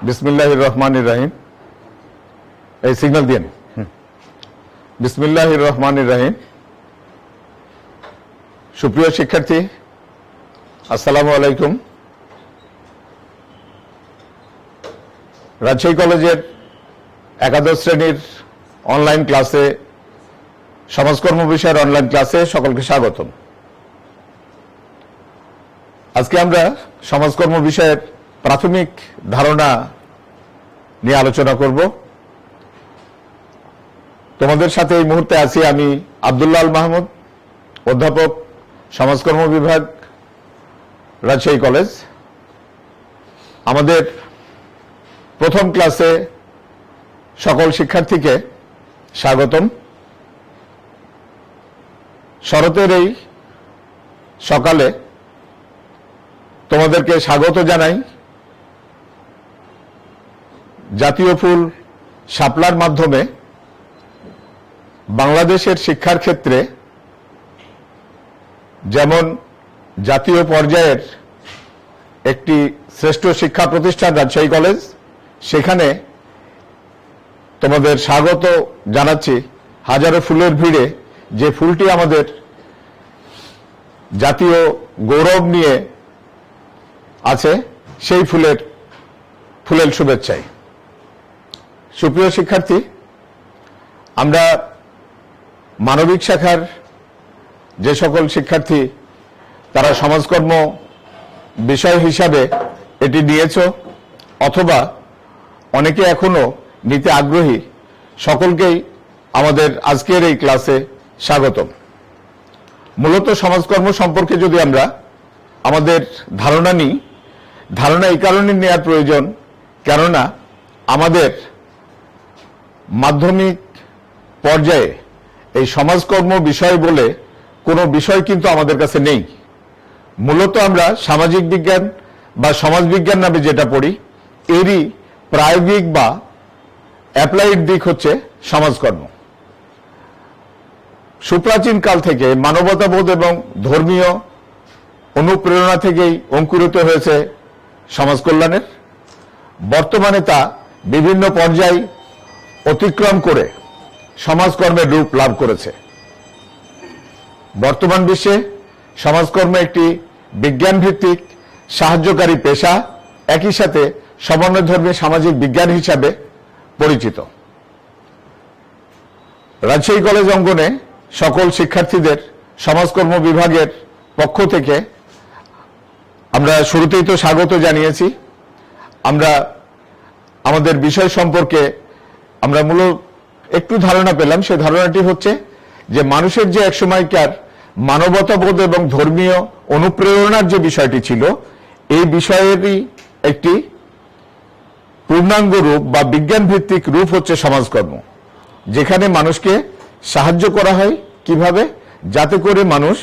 বিসমিল্লাহির রহমানির রহিম। এই সিগন্যাল দিন। বিসমিল্লাহির রহমানির রহিম। সুপ্রিয় শিক্ষার্থী, আসসালামু আলাইকুম। রাজশাহী কলেজের একাদশ শ্রেণীর অনলাইন ক্লাসে, সমাজকর্ম বিষয়ের অনলাইন ক্লাসে সকলকে স্বাগতম। আজকে আমরা সমাজকর্ম বিষয়ের প্রাথমিক ধারণা নিয়ে আলোচনা করব। তোমাদের সাথে এই মুহূর্তে আছি আমি আব্দুল্লাহ আল মাহমুদ, অধ্যাপক, সমাজকর্ম বিভাগ, রাজশাহী কলেজ। আমাদের প্রথম ক্লাসে সকল শিক্ষার্থীকে স্বাগতম। শরতের এই সকালে তোমাদেরকে স্বাগত জানাই। জাতীয় ফুল শাপলার মাধ্যমে বাংলাদেশের শিক্ষার ক্ষেত্রে যেমন জাতীয় পর্যায়ের একটি শ্রেষ্ঠ শিক্ষা প্রতিষ্ঠান রাজশাহী কলেজ, সেখানে তোমাদের স্বাগত জানাচ্ছি। হাজারো ফুলের ভিড়ে যে ফুলটি আমাদের জাতীয় গৌরব নিয়ে আছে, সেই ফুলের শুভেচ্ছায়। সুপ্রিয় শিক্ষার্থী, আমরা মানবিক শাখার যে সকল শিক্ষার্থী তারা সমাজকর্ম বিষয় হিসাবে এটি নিয়েছ অথবা অনেকে এখনো নিতে আগ্রহী, সকলকেই আমাদের আজকের এই ক্লাসে স্বাগতম। মূলত সমাজকর্ম সম্পর্কে যদি আমরা আমাদের ধারণা নিই, ধারণা এই কারণে নেওয়ার প্রয়োজন, কেননা আমাদের মাধ্যমিক পর্যায়ে এই সমাজকর্ম বিষয় বলে কোনো বিষয় কিন্তু আমাদের কাছে নেই। মূলত আমরা সামাজিক বিজ্ঞান বা সমাজবিজ্ঞান নামে যেটা পড়ি, এরই প্রায়োগিক বা অ্যাপ্লাইড দিক হচ্ছে সমাজকর্ম। সুপ্রাচীন কাল থেকে মানবতাবোধ এবং ধর্মীয় অনুপ্রেরণা থেকেই অঙ্কুরিত হয়েছে সমাজ কল্যাণের। বর্তমানে তা বিভিন্ন পর্যায় অতিক্রম করে সমাজকর্মের রূপ লাভ করেছে। বর্তমান বিশ্বে সমাজকর্ম একটি বিজ্ঞান ভিত্তিক সাহায্যকারী পেশা, একই সাথে সমন্বয়ধর্মী সামাজিক বিজ্ঞান হিসাবে পরিচিত। রাজশাহী কলেজ অঙ্গনে সকল শিক্ষার্থীদের সমাজকর্ম বিভাগের পক্ষ থেকে আমরা শুরুতেই তো স্বাগত জানিয়েছি। আমরা আমাদের বিষয় সম্পর্কে আমরা মূলত একটু ধারণা পেলাম। সেই ধারণাটি হচ্ছে যে মানুষের যে একসময়কার মানবতাবোধ এবং ধর্মীয় অনুপ্রেরণার যে বিষয়টি ছিল, এই বিষয়েরই একটি পূর্ণাঙ্গ রূপ বা বিজ্ঞান ভিত্তিক রূপ হচ্ছে সমাজকর্ম, যেখানে মানুষকে সাহায্য করা হয় কিভাবে, যাতে করে মানুষ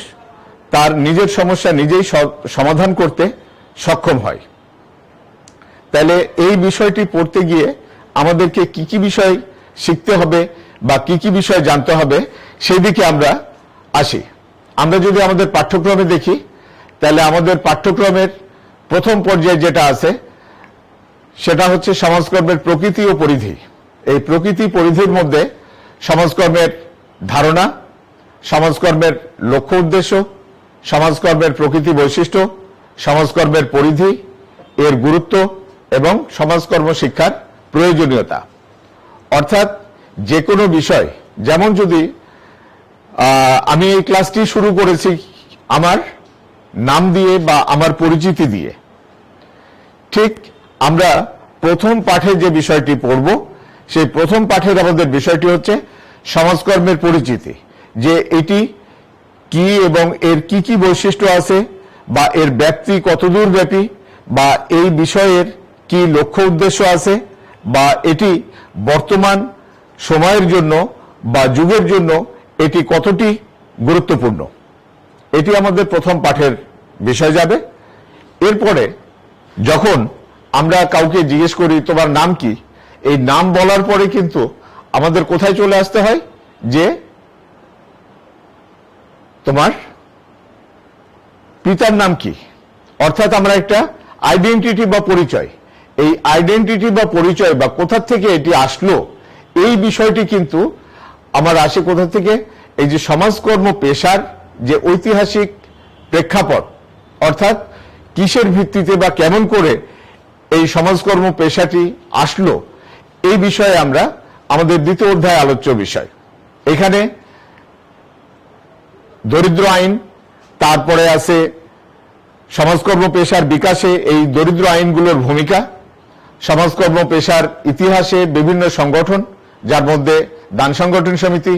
তার নিজের সমস্যা নিজেই সমাধান করতে সক্ষম হয়। তাহলে এই বিষয়টি পড়তে গিয়ে আমাদেরকে কি কি বিষয় শিখতে হবে বা কি কি বিষয় জানতে হবে, সেই দিকে আমরা আসি। আমরা যদি আমাদের পাঠ্যক্রমে দেখি, তাহলে আমাদের পাঠ্যক্রমের প্রথম পর্যায়ে যেটা আছে সেটা হচ্ছে সমাজকর্মের প্রকৃতি ও পরিধি। এই প্রকৃতি পরিধির মধ্যে সমাজকর্মের ধারণা, সমাজকর্মের লক্ষ্য উদ্দেশ্য, সমাজকর্মের প্রকৃতি বৈশিষ্ট্য, সমাজকর্মের পরিধি, এর গুরুত্ব এবং সমাজকর্ম শিক্ষার প্রয়োজনীয়তা। অর্থাৎ যে কোনো বিষয়, যেমন যদি আমি এই ক্লাসটি শুরু করেছি আমার নাম দিয়ে বা আমার পরিচিতি দিয়ে, ঠিক আমরা প্রথম পাঠে যে বিষয়টি পড়ব, সেই প্রথম পাঠের আমাদের বিষয়টি হচ্ছে সমাজকর্মের পরিচিতি, যে এটি কি এবং এর কি কি বৈশিষ্ট্য আছে, বা এর ব্যাপ্তি কতদূর ব্যাপী, বা এই বিষয়ের কি লক্ষ্য উদ্দেশ্য আছে, বা এটি বর্তমান সময়ের জন্য বা যুগের জন্য এটি কতটি গুরুত্বপূর্ণ, এটি আমাদের প্রথম পাঠের বিষয় যাবে। এরপরে যখন আমরা কাউকে জিজ্ঞেস করি তোমার নাম কি, এই নাম বলার পরে কিন্তু আমাদের কোথায় চলে আসতে হয়, যে তোমার পিতার নাম কি। অর্থাৎ আমরা একটা আইডেন্টিটি বা পরিচয়, এই আইডেন্টিটি বা পরিচয় বা কোথা থেকে এটি আসলো, এই বিষয়টি কিন্তু আমার আসে কোথা থেকে, এই যে সমাজকর্ম পেশার যে ঐতিহাসিক প্রেক্ষাপট, অর্থাৎ কিসের ভিত্তিতে বা কেমন করে এই সমাজকর্ম পেশাটি আসলো, এই বিষয়ে আমরা আমাদের দ্বিতীয় অধ্যায় আলোচ্য বিষয়। এখানে দরিদ্র আইন, তারপরে আছে সমাজকর্ম পেশার বিকাশে এই দরিদ্র আইনগুলোর ভূমিকা, সমাজকর্ম পেশার ইতিহাসে বিভিন্ন সংগঠন, যার মধ্যে দান সংগঠন সমিতি,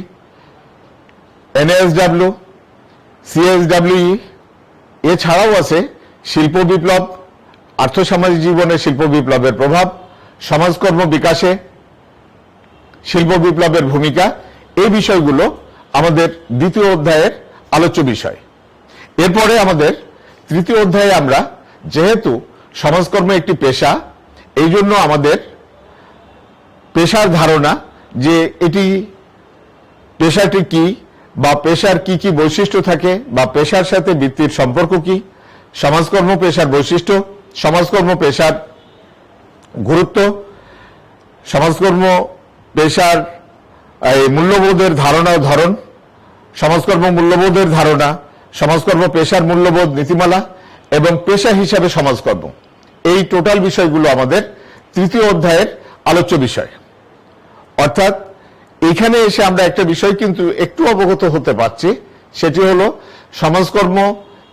এনএসডব্লিউ, সিএসডব্লিউ, এছাড়াও আছে শিল্প বিপ্লব, আর্থসামাজিক জীবনে শিল্প বিপ্লবের প্রভাব, সমাজকর্ম বিকাশে শিল্প বিপ্লবের ভূমিকা। এই বিষয়গুলো আমাদের দ্বিতীয় অধ্যায়ের আলোচ্য বিষয়। এরপরে আমাদের তৃতীয় অধ্যায়ে আমরা, যেহেতু সমাজকর্ম একটি পেশা, এই জন্য আমাদের পেশার ধারণা, যে এটি পেশাটি কি বা পেশার কি কি বৈশিষ্ট্য থাকে বা পেশার সাথে বৃত্তির সম্পর্ক কি, সমাজকর্ম পেশার বৈশিষ্ট্য, সমাজকর্ম পেশার গুরুত্ব, সমাজকর্ম পেশার মূল্যবোধের ধারণা ও ধরন, সমাজকর্ম মূল্যবোধের ধারণা, সমাজকর্ম পেশার মূল্যবোধ নীতিমালা এবং পেশা হিসাবে সমাজকর্ম, এই টোটাল বিষয়গুলো আমাদের তৃতীয় অধ্যায়ের আলোচ্য বিষয়। অর্থাৎ এখানে এসে আমরা একটা বিষয় কিন্তু একটু অবগত হতে পারছি, সেটি হলো সমাজকর্ম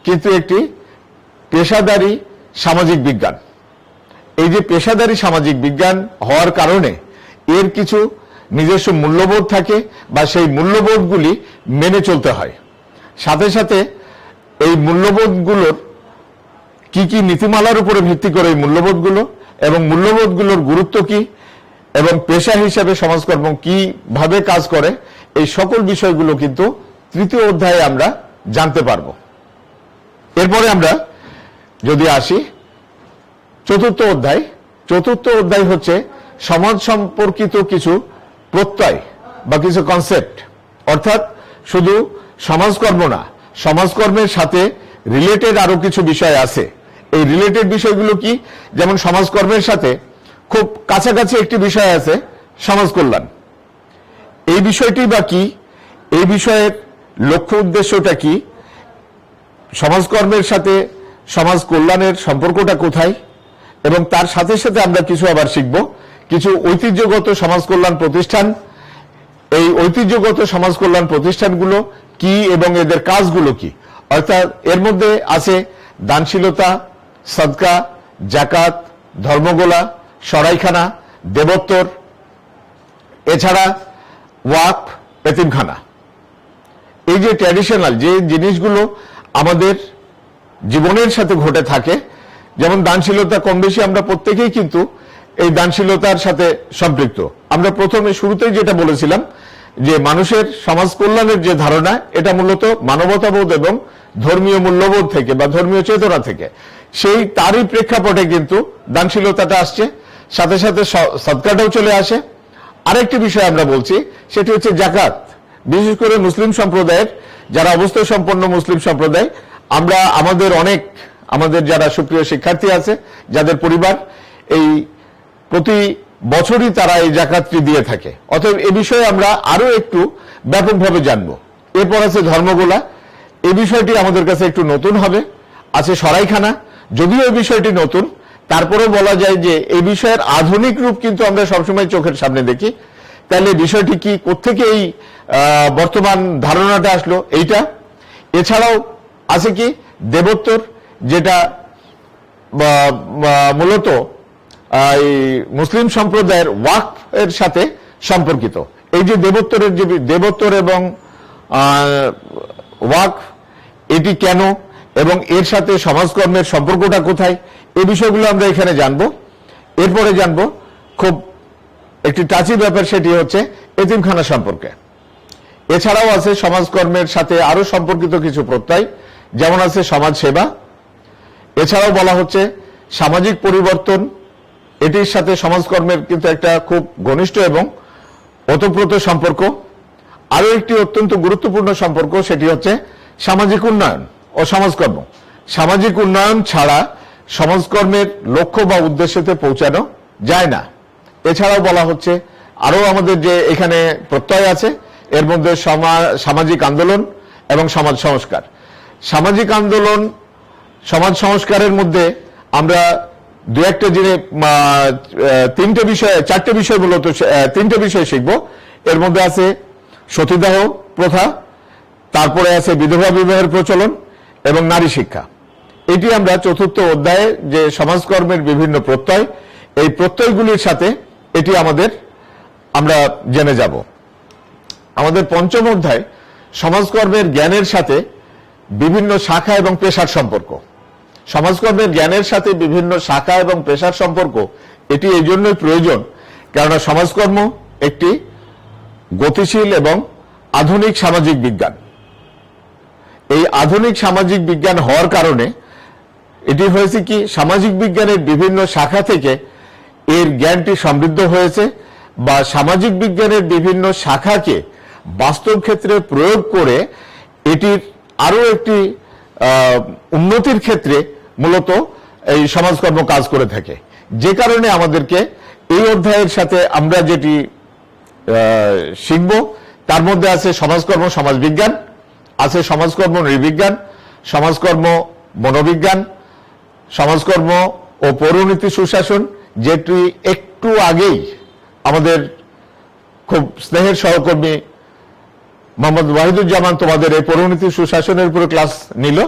কিন্তু একটি পেশাদারী সামাজিক বিজ্ঞান। এই যে পেশাদারী সামাজিক বিজ্ঞান হওয়ার কারণে এর কিছু নিজস্ব মূল্যবোধ থাকে বা সেই মূল্যবোধগুলি মেনে চলতে হয়। সাথে সাথে এই মূল্যবোধগুলোর কি কি নীতিমালার উপরে ভিত্তি করে এই মূল্যবোধগুলো এবং মূল্যবোধগুলোর গুরুত্ব কি এবং পেশা হিসেবে সমাজকর্ম কিভাবে কাজ করে, এই সকল বিষয়গুলো কিন্তু তৃতীয় অধ্যায়ে আমরা জানতে পারব। এরপরে আমরা যদি আসি চতুর্থ অধ্যায়। চতুর্থ অধ্যায় হচ্ছে সমাজ সম্পর্কিত কিছু প্রত্যয় বা কিছু কনসেপ্ট, অর্থাৎ শুধু সমাজকর্ম না, সমাজকর্মের সাথে রিলেটেড আরো কিছু বিষয় আছে। এই রিলেটেড বিষয়গুলো কি, যেমন সমাজকর্মের সাথে খুব কাছাকাছি একটি বিষয় আছে সমাজ কল্যাণ। এই বিষয়টি বা কি, এই বিষয়ের লক্ষ্য উদ্দেশ্যটা কি, সমাজকর্মের সাথে সমাজ কল্যাণের সম্পর্কটা কোথায়, এবং তার সাথে সাথে আমরা কিছু আবার শিখব কিছু ঐতিহ্যগত সমাজ কল্যাণ প্রতিষ্ঠান। এই ঐতিহ্যগত সমাজ কল্যাণ প্রতিষ্ঠানগুলো কি এবং এদের কাজগুলো কি, অর্থাৎ এর মধ্যে আছে দানশীলতা, সদকা, জাকাত, ধর্মগোলা, সরাইখানা, দেবোত্তর, এছাড়া ওয়াকফ, এতিমখানা। এই যে ট্র্যাডিশনাল যে জিনিসগুলো আমাদের জীবনের সাথে ঘটে থাকে, যেমন দানশীলতা, কম বেশি আমরা প্রত্যেকেই কিন্তু এই দানশীলতার সাথে সম্পৃক্ত। আমরা প্রথমে শুরুতেই যেটা বলেছিলাম যে মানুষের সমাজ কল্যাণের যে ধারণা, এটা মূলত মানবতাবোধ এবং ধর্মীয় মূল্যবোধ থেকে বা ধর্মীয় চেতনা থেকে, সেই তারই প্রেক্ষাপটে কিন্তু দানশীলতাটা আসছে, সাথে সাথে সদকাটাও চলে আসে। আরেকটি বিষয় আমরা বলছি, সেটি হচ্ছে জাকাত। বিশেষ করে মুসলিম সম্প্রদায়ের যারা অবস্থা সম্পন্ন মুসলিম সম্প্রদায়, আমরা আমাদের যারা সুপ্রিয় শিক্ষার্থী আছে, যাদের পরিবার এই প্রতি বছরই তারা এই জাকাতটি দিয়ে থাকে, অতএব এ বিষয়ে আমরা আরো একটু ব্যাপকভাবে জানব। এরপর আছে ধর্মগোলা, এই বিষয়টি আমাদের কাছে একটু নতুন হবে। আছে সরাইখানা, যদিও এই বিষয়টি নতুন, তারপরেও বলা যায় যে এই বিষয়ের আধুনিক রূপ কিন্তু আমরা সবসময় চোখের সামনে দেখি। তাহলে বিষয়টি কি, কোত্থেকে এই বর্তমান ধারণাটা আসলো, এইটা। এছাড়াও আছে কি দেবোত্তর, যেটা মূলত এই মুসলিম সম্প্রদায়ের ওয়াকফ এর সাথে সম্পর্কিত। এই যে দেবোত্তর এবং ওয়াকফ, এটি কেন এবং এর সাথে সমাজকর্মের সম্পর্কটা কোথায়, এই বিষয়গুলো আমরা এখানে জানবো। এরপরে জানবো খুব একটি টাচি ব্যাপার, সেটি হচ্ছে এতিমখানা সম্পর্কে। এছাড়াও আছে সমাজকর্মের সাথে আরো সম্পর্কিত কিছু প্রত্যয়, যেমন আছে সমাজ সেবা। এছাড়াও বলা হচ্ছে সামাজিক পরিবর্তন, এটির সাথে সমাজকর্মের কিন্তু একটা খুব ঘনিষ্ঠ এবং ওতপ্রোত সম্পর্ক। আরো একটি অত্যন্ত গুরুত্বপূর্ণ সম্পর্ক, সেটি হচ্ছে সামাজিক উন্নয়ন ও সমাজকর্ম। সামাজিক উন্নয়ন ছাড়া সমাজকর্মের লক্ষ্য বা উদ্দেশ্যতে পৌঁছানো যায় না। এছাড়াও বলা হচ্ছে আরো আমাদের যে এখানে প্রত্যয় আছে, এর মধ্যে সামাজিক আন্দোলন এবং সমাজ সংস্কার। সামাজিক আন্দোলন, সমাজ সংস্কারের মধ্যে আমরা দু একটা জিনিস, চারটে বিষয় মূলত, তিনটে বিষয় শিখব। এর মধ্যে আছে সতীদাহ প্রথা, তারপরে আছে বিধবা বিবাহের প্রচলন এবং নারী শিক্ষা। এটি আমরা চতুর্থ অধ্যায়ে যে সমাজকর্মের বিভিন্ন প্রত্যয়, এই প্রত্যয়গুলির সাথে এটি আমরা জেনে যাব। আমাদের পঞ্চম অধ্যায় সমাজকর্মের জ্ঞানের সাথে বিভিন্ন শাখা এবং পেশার সম্পর্ক। সমাজকর্মের জ্ঞানের সাথে বিভিন্ন শাখা এবং পেশার সম্পর্ক এটি এই জন্যই প্রয়োজন, কেননা সমাজকর্ম একটি গতিশীল এবং আধুনিক সামাজিক বিজ্ঞান। এই আধুনিক সামাজিক বিজ্ঞান হওয়ার কারণে এটি হয়েছে কি, সামাজিক বিজ্ঞানের বিভিন্ন শাখা থেকে এর জ্ঞানটি সমৃদ্ধ হয়েছে, বা সামাজিক বিজ্ঞানের বিভিন্ন শাখাকে বাস্তব ক্ষেত্রে প্রয়োগ করে এটির আরো একটি উন্নতির ক্ষেত্রে মূলত এই সমাজকর্ম কাজ করে থাকে। যে কারণে আমাদেরকে এই অধ্যায়ের সাথে আমরা যেটি শিখব তার মধ্যে আছে সমাজকর্ম সমাজবিজ্ঞান, আছে সমাজকর্ম নৃবিজ্ঞান, সমাজকর্ম মনোবিজ্ঞান, সমাজকর্ম ও পৌরনীতি সুশাসন, যেটি একটু আগেই আমাদের খুব স্নেহের সহকর্মী মোহাম্মদ ওয়াহিদুজ্জামান তোমাদের এই পৌরনীতি সুশাসনের উপরে ক্লাস নিল।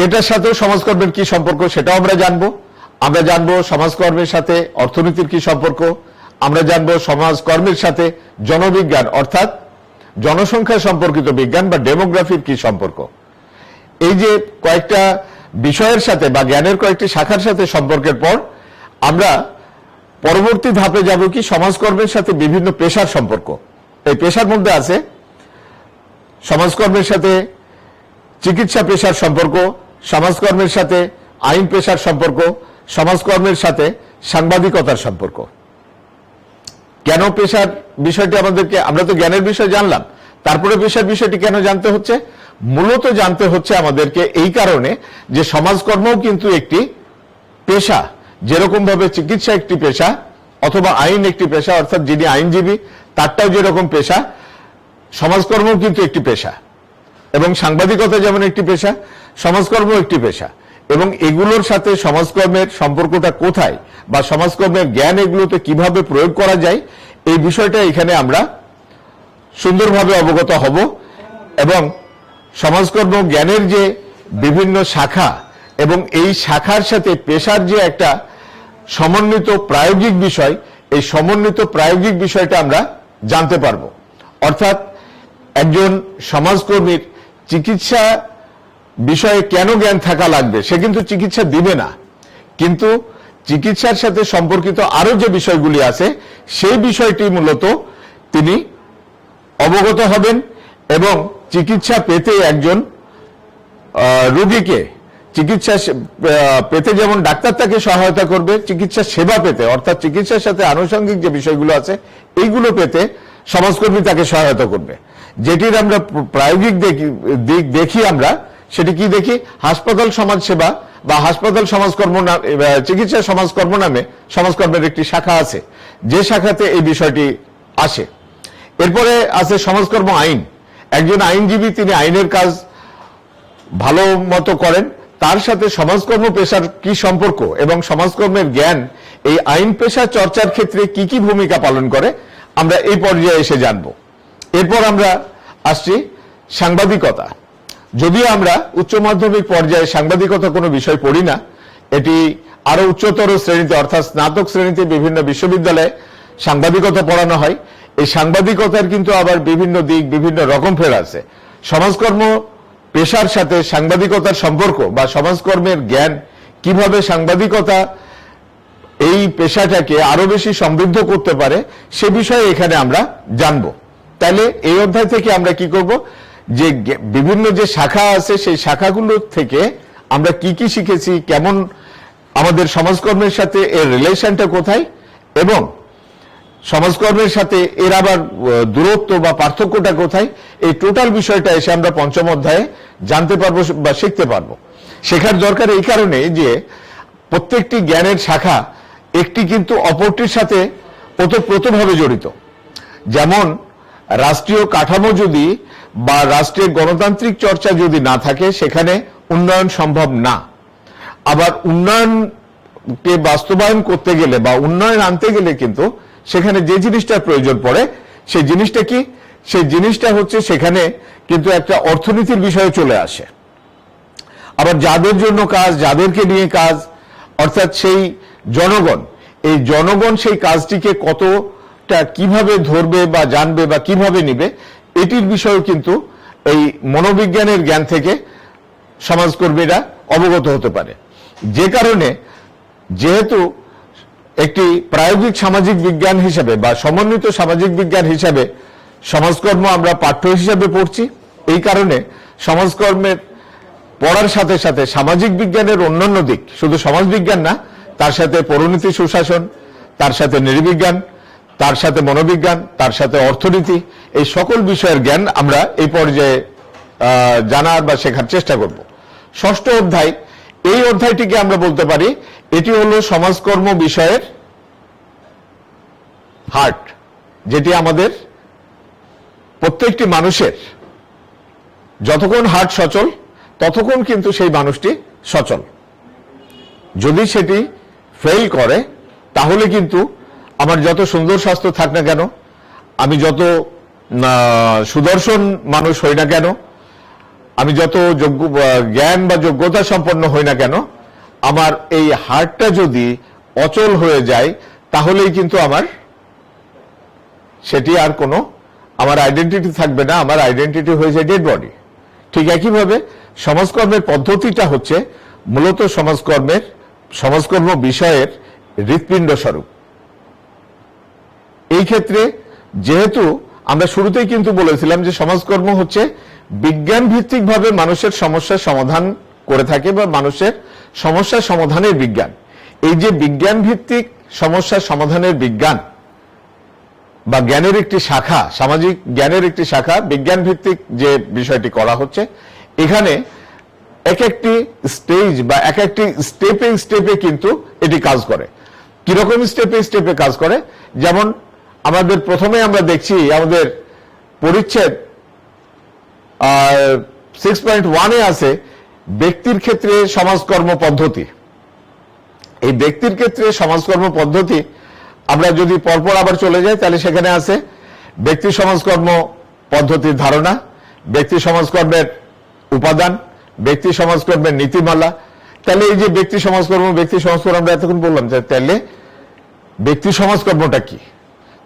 এটার সাথেও সমাজকর্মের কি সম্পর্ক সেটাও আমরা জানবো। আমরা জানবো সমাজকর্মের সাথে অর্থনীতির কি সম্পর্ক, আমরা জানবো সমাজকর্মের সাথে জনবিজ্ঞান অর্থাৎ জনসংখ্যা সম্পর্কিত বিজ্ঞান বা ডেমোগ্রাফির কি সম্পর্ক। এই যে কয়েকটা বিষয়ের সাথে বা জ্ঞানের কয়েকটি শাখার সাথে সম্পর্কের পর আমরা পরবর্তী ধাপে যাব কি, সমাজকর্মের সাথে বিভিন্ন পেশার সম্পর্ক। এই পেশার মধ্যে আছে সমাজকর্মের সাথে চিকিৎসা পেশার সম্পর্ক, সমাজকর্মের সাথে আইন পেশার সম্পর্ক, সমাজকর্মের সাথে সাংবাদিকতার সম্পর্ক। কেন পেশার বিষয়টি আমাদেরকে, আমরা তো জ্ঞানের বিষয় জানলাম, তারপরে পেশার বিষয়টি কেন জানতে হচ্ছে? মূলত জানতে হচ্ছে আমাদেরকে এই কারণে যে সমাজকর্মও কিন্তু একটি পেশা। যেরকম ভাবে চিকিৎসা একটি পেশা অথবা আইন একটি পেশা, অর্থাৎ যিনি আইনজীবী তারটাও যেরকম পেশা, সমাজকর্মও কিন্তু একটি পেশা। এবং সাংবাদিকতা যেমন একটি পেশা, সমাজকর্ম একটি পেশা। এবং এগুলোর সাথে সমাজকর্মের সম্পর্কটা কোথায় বা সমাজকর্মের জ্ঞান এগুলোতে কিভাবে প্রয়োগ করা যায়, এই বিষয়টা এখানে আমরা সুন্দরভাবে অবগত হব। এবং সমাজকর্ম জ্ঞানের যে বিভিন্ন শাখা এবং এই শাখার সাথে পেশার যে একটা সমন্বিত প্রায়োগিক বিষয়, এই সমন্বিত প্রায়োগিক বিষয়টা আমরা জানতে পারবো। অর্থাৎ একজন সমাজকর্মীর চিকিৎসা বিষয়ে কেন জ্ঞান থাকা লাগবে, সে কিন্তু চিকিৎসা দিবে না, কিন্তু চিকিৎসার সাথে সম্পর্কিত আরো যে বিষয়গুলি আছে সেই বিষয়টি মূলত তিনি অবগত হবেন। এবং চিকিৎসা পেতে একজন রোগীকে চিকিৎসা পেতে যেমন ডাক্তার তাকে সহায়তা করবে, চিকিৎসা সেবা পেতে অর্থাৎ চিকিৎসার সাথে আনুষঙ্গিক যে বিষয়গুলো আছে এইগুলো পেতে সমাজকর্মী তাকে সহায়তা করবে। যেটির আমরা প্রায়োগিক দিক দেখি, আমরা সেটি কি দেখি, হাসপাতাল সমাজ সেবা বা হাসপাতাল সমাজকর্ম, চিকিৎসা সমাজকর্ম নামে সমাজকর্মের একটি শাখা আছে, যে শাখাতে এই বিষয়টি আসে। এরপরে আছে সমাজকর্ম আইন। একজন আইনজীবী তিনি আইনের কাজ ভালো মতো করেন, তার সাথে সমাজকর্ম পেশার কি সম্পর্ক এবং সমাজকর্মের জ্ঞান এই আইন পেশা চর্চার ক্ষেত্রে কি কি ভূমিকা পালন করে আমরা এই পর্যায়ে এসে জানব। এরপর আমরা আসছি সাংবাদিকতা। যদিও আমরা উচ্চ মাধ্যমিক পর্যায়ে সাংবাদিকতা কোনো বিষয় পড়ি না, এটি আরো উচ্চতর শ্রেণীতে অর্থাৎ স্নাতক শ্রেণীতে বিভিন্ন বিশ্ববিদ্যালয়ে সাংবাদিকতা পড়ানো হয়। এই সাংবাদিকতার কিন্তু আবার বিভিন্ন দিক, বিভিন্ন রকম ফের আছে। সমাজকর্ম পেশার সাথে সাংবাদিকতার সম্পর্ক বা সমাজকর্মের জ্ঞান কিভাবে সাংবাদিকতা এই পেশাটাকে আরো বেশি সমৃদ্ধ করতে পারে সে বিষয়ে এখানে আমরা জানব। তাহলে এই অধ্যায় থেকে আমরা কি করব, যে বিভিন্ন যে শাখা আছে সেই শাখাগুলো থেকে আমরা কি কি শিখেছি, কেমন আমাদের সমাজকর্মের সাথে এর রিলেশনটা কোথায়, এবং সমাজকর্মের সাথে এর আবার দূরত্ব বা পার্থক্যটা কোথায়, এই টোটাল বিষয়টা এসে আমরা পঞ্চম অধ্যায়ে জানতে পারবো বা শিখতে পারবো। শেখার দরকার এই কারণে যে প্রত্যেকটি জ্ঞানের শাখা একটি কিন্তু অপরটির সাথে ওতপ্রোতভাবে জড়িত। যেমন রাষ্ট্রীয় কাঠামো যদি বা রাষ্ট্রের গণতান্ত্রিক চর্চা যদি না থাকে সেখানে উন্নয়ন সম্ভব না। আবার উন্নয়নকে বাস্তবায়ন করতে গেলে বা উন্নয়ন আনতে গেলে কিন্তু সেখানে যে জিনিসটার প্রয়োজন পড়ে সেই জিনিসটা কি? সেই জিনিসটা হচ্ছে সেখানে কিন্তু একটা অর্থনীতির বিষয়ে চলে আসে। আবার যাদের জন্য কাজ, যাদেরকে নিয়ে কাজ, অর্থাৎ সেই জনগণ, এই জনগণ সেই কাজটিকে কতটা কিভাবে ধরবে বা জানবে বা কিভাবে নিবে, এটির বিষয়েও কিন্তু এই মনোবিজ্ঞানের জ্ঞান থেকে সমাজকর্মীরা অবগত হতে পারে। যে কারণে যেহেতু একটি প্রায়োগিক সামাজিক বিজ্ঞান হিসেবে বা সমন্বিত সামাজিক বিজ্ঞান হিসেবে সমাজকর্ম আমরা পাঠ্য হিসেবে পড়ছি, এই কারণে সমাজকর্মের পড়ার সাথে সাথে সামাজিক বিজ্ঞানের অন্যান্য দিক, শুধু সমাজ বিজ্ঞান না, তার সাথে পৌরনীতি সুশাসন, তার সাথে নৃবিজ্ঞান, তার সাথে মনোবিজ্ঞান, তার সাথে অর্থনীতি, এই সকল বিষয়ের জ্ঞান আমরা এই পর্যায়ে জানার বা শেখার চেষ্টা করব। ষষ্ঠ অধ্যায়, এই অধ্যায়টিকে আমরা বলতে পারি এটি হলো সমাজকর্ম বিষয়ের হার্ট, যেটি আমাদের প্রত্যেকটি মানুষের যতক্ষণ হার্ট সচল ততক্ষণ কিন্তু সেই মানুষটি সচল। যদি সেটি ফেল করে তাহলে কিন্তু আমার যত সুন্দর স্বাস্থ্য থাক না কেন, আমি যত সুদর্শন মানুষ হই না কেন, আমি যত যোগ্য জ্ঞান বা যোগ্যতা সম্পন্ন হই না কেন, আমার এই হার্টটা যদি অচল হয়ে যায় তাহলেই কিন্তু আমার সেটি আর কোনো আমার আইডেন্টিটি থাকবে না, আমার আইডেন্টিটি হয়ে যায় ডেড বডি। ঠিক একইভাবে সমাজকর্মের পদ্ধতিটা হচ্ছে মূলত সমাজকর্ম বিষয়ের হৃৎপিণ্ড স্বরূপ। এই ক্ষেত্রে যেহেতু আমরা শুরুতেই কিন্তু বলেছিলাম যে সমাজকর্ম হচ্ছে বিজ্ঞান ভিত্তিক ভাবে মানুষের সমস্যার সমাধান করে থাকে বা মানুষের সমস্যা সমাধানের বিজ্ঞান, এই যে বিজ্ঞান ভিত্তিক সমস্যা সমাধানের বিজ্ঞান বা জ্ঞানের একটি শাখা, সামাজিক জ্ঞানের একটি শাখা, বিজ্ঞান ভিত্তিক যে বিষয়টি করা হচ্ছে, এখানে এক একটি স্টেজ বা এক একটি স্টেপে কিন্তু এটি কাজ করে। কিরকম স্টেপে কাজ করে? যেমন আমাদের প্রথমে আমরা দেখছি আমাদের পরিচ্ছেদ 6.1 আছে ব্যক্তির ক্ষেত্রে সমাজকর্ম পদ্ধতি। এই ব্যক্তির ক্ষেত্রে সমাজকর্ম পদ্ধতি আমরা যদি পরপর আবার চলে যাই তাহলে সেখানে আছে ব্যক্তি সমাজকর্ম পদ্ধতির ধারণা, ব্যক্তি সমাজকর্মের উপাদান, ব্যক্তি সমাজকর্মের নীতিমালা। তাহলে এই যে ব্যক্তি সমাজকর্ম আমরা এতক্ষণ বললাম, তাহলে ব্যক্তি সমাজকর্মটা কি?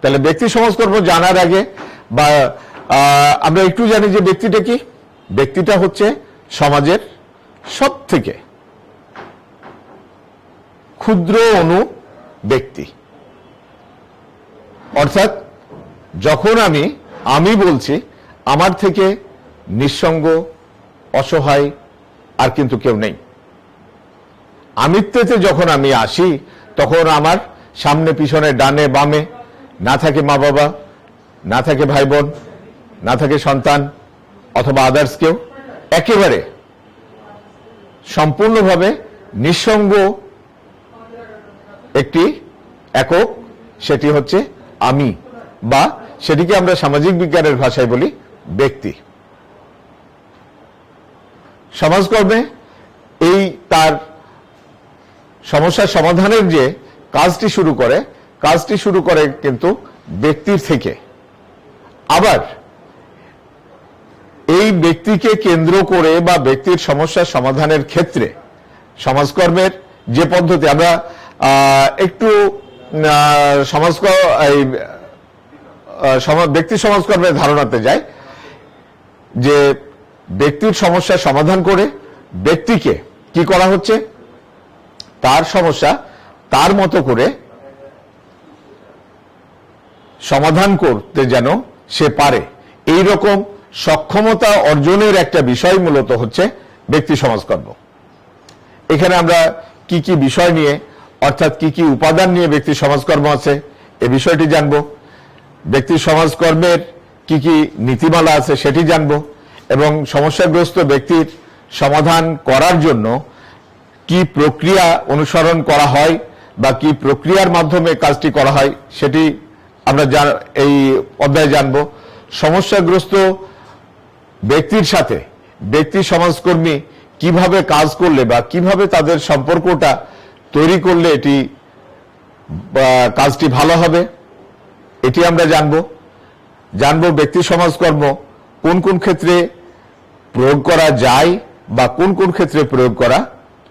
তাহলে ব্যক্তি সমাজকর্ম জানার আগে বা আমরা একটু জানি যে ব্যক্তিটা কি। ব্যক্তিটা হচ্ছে সমাজের সব থেকে ক্ষুদ্র অণু ব্যক্তি। অর্থাৎ যখন আমি বলছি আমার থেকে নিঃসঙ্গ অসহায় আর কিন্তু কেউ নেই। আমিত্বেতে যখন আমি আসি তখন আমার সামনে পিছনে ডানে বামে না থাকে মা বাবা, না থাকে ভাই বোন, না থাকে সন্তান অথবা আদার্স কেউ, একেবারে সম্পূর্ণভাবে নিঃসঙ্গ একটি একক, সেটি হচ্ছে আমি, বা সেটিকে আমরা সামাজিক বিজ্ঞানের ভাষায় বলি ব্যক্তি। সমাজকর্মে এই তার সমস্যার সমাধানের যে কাজটি শুরু করে কিন্তু ব্যক্তির থেকে। আবার এই ব্যক্তিকে কেন্দ্র করে বা ব্যক্তির সমস্যার সমাধানের ক্ষেত্রে সমাজকর্মের যে পদ্ধতি, আমরা একটু ব্যক্তি সমাজকর্মের ধারণাতে যাই, যে ব্যক্তির সমস্যার সমাধান করে ব্যক্তিকে কি করা হচ্ছে, তার সমস্যা তার মতো করে সমাধান করতে যেন সে পারে, এই রকম সক্ষমতা অর্জনের একটা বিষয় মূলত হচ্ছে ব্যক্তি সমাজকর্ম। এখানে আমরা কি কি বিষয় নিয়ে, অর্থাৎ কি কি উপাদান নিয়ে ব্যক্তি সমাজকর্ম আছে এ বিষয়টি জানব, ব্যক্তি সমাজকর্মের কি কি নীতিমালা আছে সেটি জানব, এবং সমস্যাগ্রস্ত ব্যক্তির সমাধান করার জন্য কি প্রক্রিয়া অনুসরণ করা হয় বা কি প্রক্রিয়ার মাধ্যমে কাজটি করা হয় সেটি আমরা এই অধ্যায়ে জানব। সমস্যাগ্রস্ত ব্যক্তির সাথে ব্যক্তি সমাজকর্মী কিভাবে কাজ করলে বা কিভাবে তাদের সম্পর্কটা তৈরি করলে এটি কাজটি ভালো হবে এটি আমরা জানব ব্যক্তি সমাজকর্ম কোন কোন ক্ষেত্রে প্রয়োগ করা যায় বা কোন কোন ক্ষেত্রে প্রয়োগ করা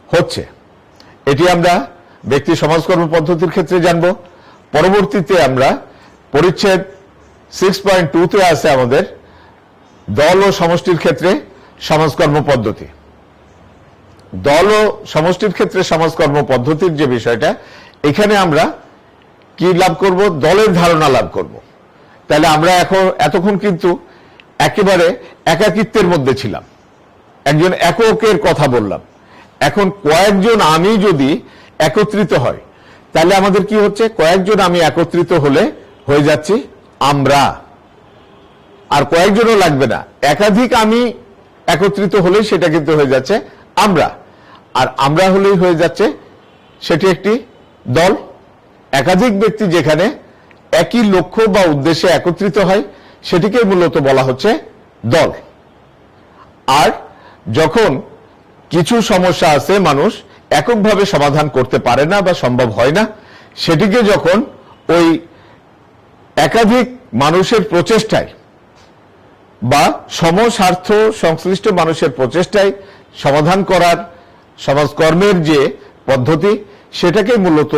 হচ্ছে এটি আমরা ব্যক্তি সমাজকর্ম পদ্ধতির ক্ষেত্রে জানব। পরবর্তীতে আমরা পরিচ্ছেদ 6.2 তে আছে আমাদের দল ও সমষ্টির ক্ষেত্রে সমাজকর্ম পদ্ধতি। দল ও সমষ্টির ক্ষেত্রে সমাজকর্ম পদ্ধতির যে বিষয়টা, এখানে আমরা কি লাভ করব? দলের ধারণা লাভ করব। তাহলে আমরা এতক্ষণ কিন্তু একেবারে একাকিত্বের মধ্যে ছিলাম, একজন এককের কথা বললাম। এখন কয়েকজন আমি যদি একত্রিত হয় তাহলে আমাদের কি হচ্ছে? কয়েকজন আমি একত্রিত হলে হয়ে যাচ্ছি আমরা, আর কয়েকজনও লাগবে না, একাধিক আমি একত্রিত হলেই সেটা কিন্তু হয়ে যাচ্ছে আমরা, আর আমরা হলেই হয়ে যাচ্ছে সেটি একটি দল। একাধিক ব্যক্তি যেখানে একই লক্ষ্য বা উদ্দেশ্যে একত্রিত হয় সেটিকে মূলত বলা হচ্ছে দল। আর যখন কিছু সমস্যা আছে মানুষ এককভাবে সমাধান করতে পারে না বা সম্ভব হয় না, সেটিকে যখন ওই একাধিক মানুষের প্রচেষ্টায় বা সমস্বার্থ সংশ্লিষ্ট মানুষের প্রচেষ্টায় সমাধান করার সমাজকর্মের যে পদ্ধতি, সেটাকে মূলত